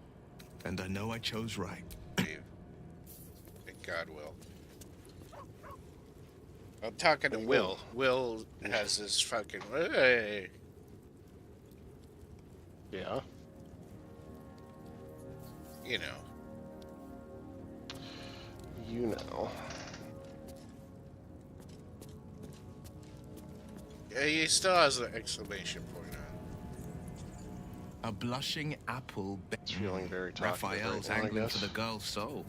and I know I chose right. Thank God, Will. I'm talking to Will. Will has his fucking... Hey. Yeah. You know. You know. Yeah, he still has an exclamation point on. A blushing apple. It's feeling very talkative Raphael's right now, I angling guess. for the girl's soul.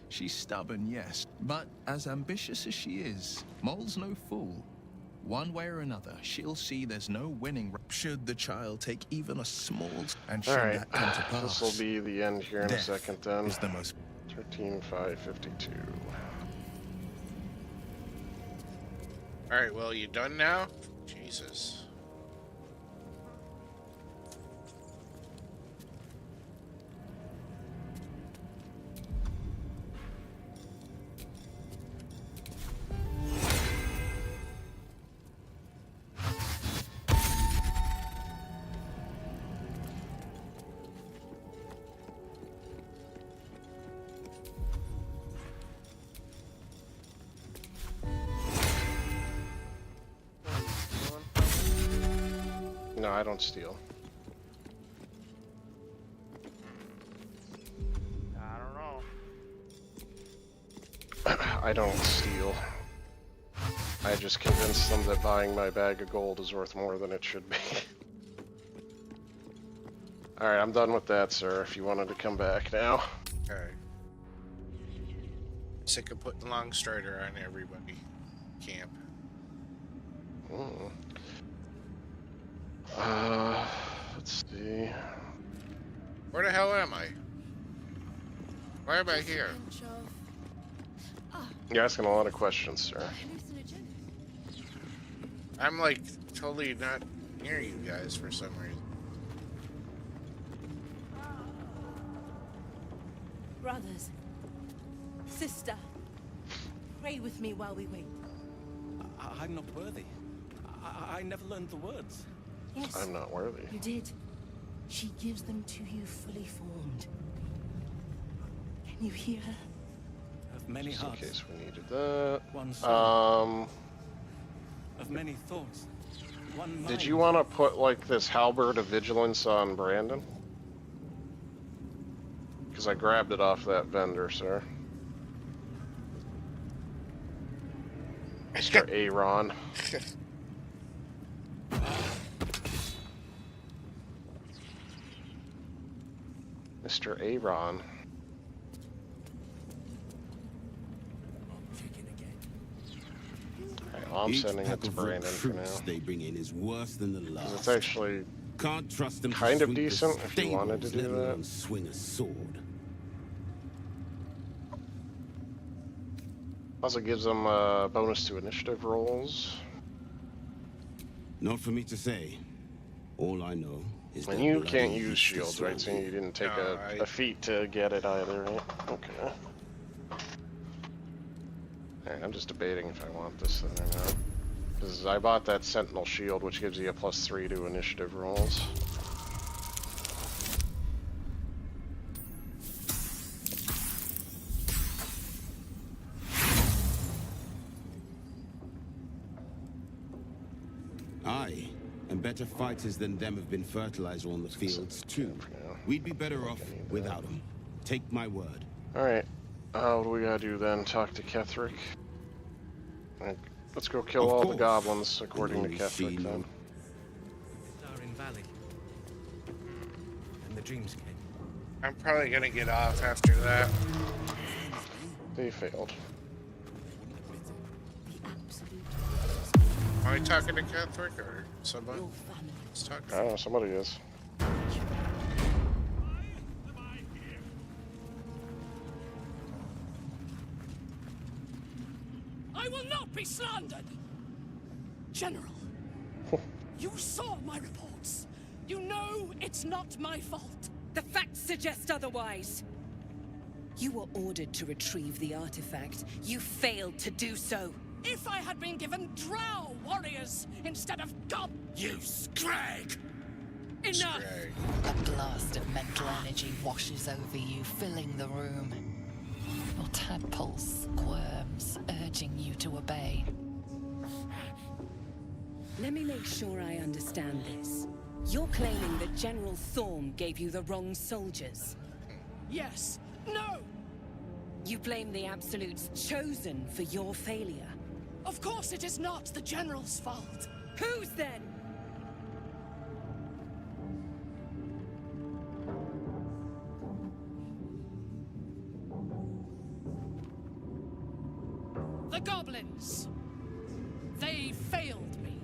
She's stubborn, yes, but as ambitious as she is, Mole's no fool. One way or another, she'll see there's no winning should the child take even a small... And should Alright, that come to pass, this will be the end here in a death second then. is the most... 13,552. Alright, well, you done now? Jesus. No, I don't steal. I don't know. I don't steal. I just convinced them that buying my bag of gold is worth more than it should be. Alright, I'm done with that, sir, if you wanted to come back now. Okay. Sick of putting long strider on everybody. Camp. Let's see. Where the hell am I? Why am I here? You're asking a lot of questions, sir. I'm like totally not near you guys for some reason. Brothers, sister, pray with me while we wait. I'm not worthy. I never learned the words. Yes, I'm not worthy. you did. She gives them to you fully formed. Can you hear her? Of many Just in hearts. case we needed that. One soul. Of many thoughts. One mind. Did you want to put like this halberd of vigilance on Brandon? Because I grabbed it off that vendor, sir. Mr. Aaron. Mr. Aaron. I'm Each sending it pack to of Brandon for recruits now. they bring in is worse than the last. It's actually Can't trust them to kind of sweep the decent if you wanted to stables, do let alone that. swing a sword. Also gives them a bonus to initiative rolls. Not for me to say. All I know is And that you bloody can't use used to shields, right? So swallow. you didn't take No, a feat to get it either, right? Okay. Alright, I'm just debating if I want this thing or not. Because I bought that Sentinel shield, which gives you a +3 to initiative rolls. Aye, and better fighters than them have been fertilizer on the fields too. We'd be better off without them. Take my word. Alright. What do we gotta do then? Talk to Ketherick. Let's go kill Of all the course. goblins, according to Only she Ketherick then. knows. Darin Valley. And the dreams came. I'm probably gonna get off after that. They failed. Am I talking to Catholic or somebody? Let's talk. I don't know, somebody is. I will not be slandered! General, you saw my reports. You know it's not my fault. The facts suggest otherwise. You were ordered to retrieve the artifact. You failed to do so. If I had been given drow warriors instead of gob... You scrag! Enough! A blast of mental energy washes over you, filling the room. Your tadpole squirms, urging you to obey. Let me make sure I understand this. You're claiming that General Thorm gave you the wrong soldiers. Yes. No! You blame the Absolutes chosen for your failure. Of course it is not the General's fault. Whose then? The goblins. They failed me.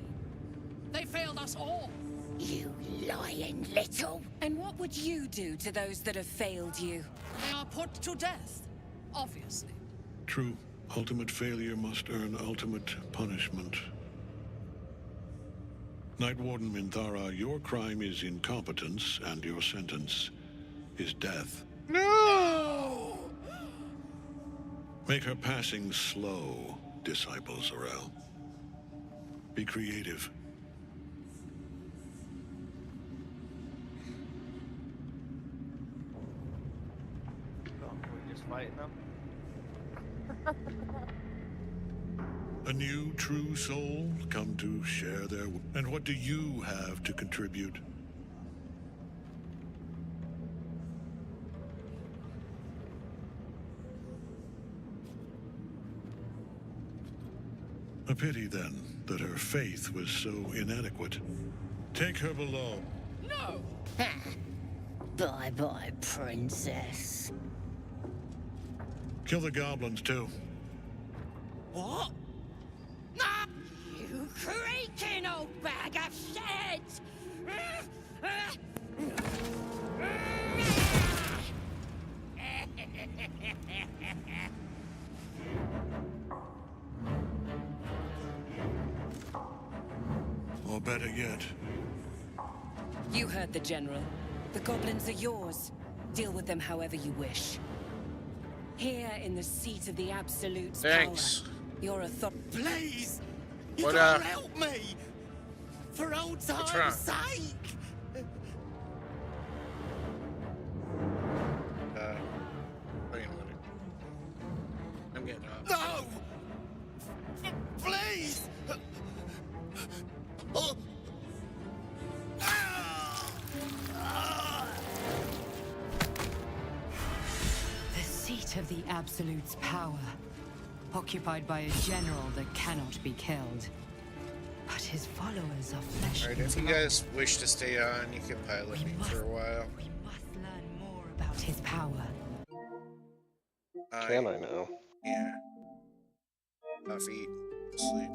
They failed us all. You lying little. And what would you do to those that have failed you? They are put to death, obviously. True. Ultimate failure must earn ultimate punishment. Night Warden Minthara, your crime is incompetence, and your sentence is death. No! Make her passing slow, Disciple Zorel. Be creative. Oh, we're just fighting them. A new true soul come to share their... And what do you have to contribute? A pity, then, that her faith was so inadequate. Take her below. No! Bye-bye, princess. Kill the goblins, too. What? Ah! You creaking old bag of shit! Or better yet, You heard the General. The goblins are yours. Deal with them however you wish. Here in the seat of the Absolute's Thanks. power, your authority. Please! You What, gotta help me! For old What's time's wrong? sake! Wait a minute. I'm getting up. No! Please! Oh. The seat of the Absolute's power, occupied by a general that cannot be killed. But his followers are flesh Alright, and if you blood. guys wish to stay on, you can pilot me for a while. Learn more about his power. Can I now? Yeah. Off eat, sleep.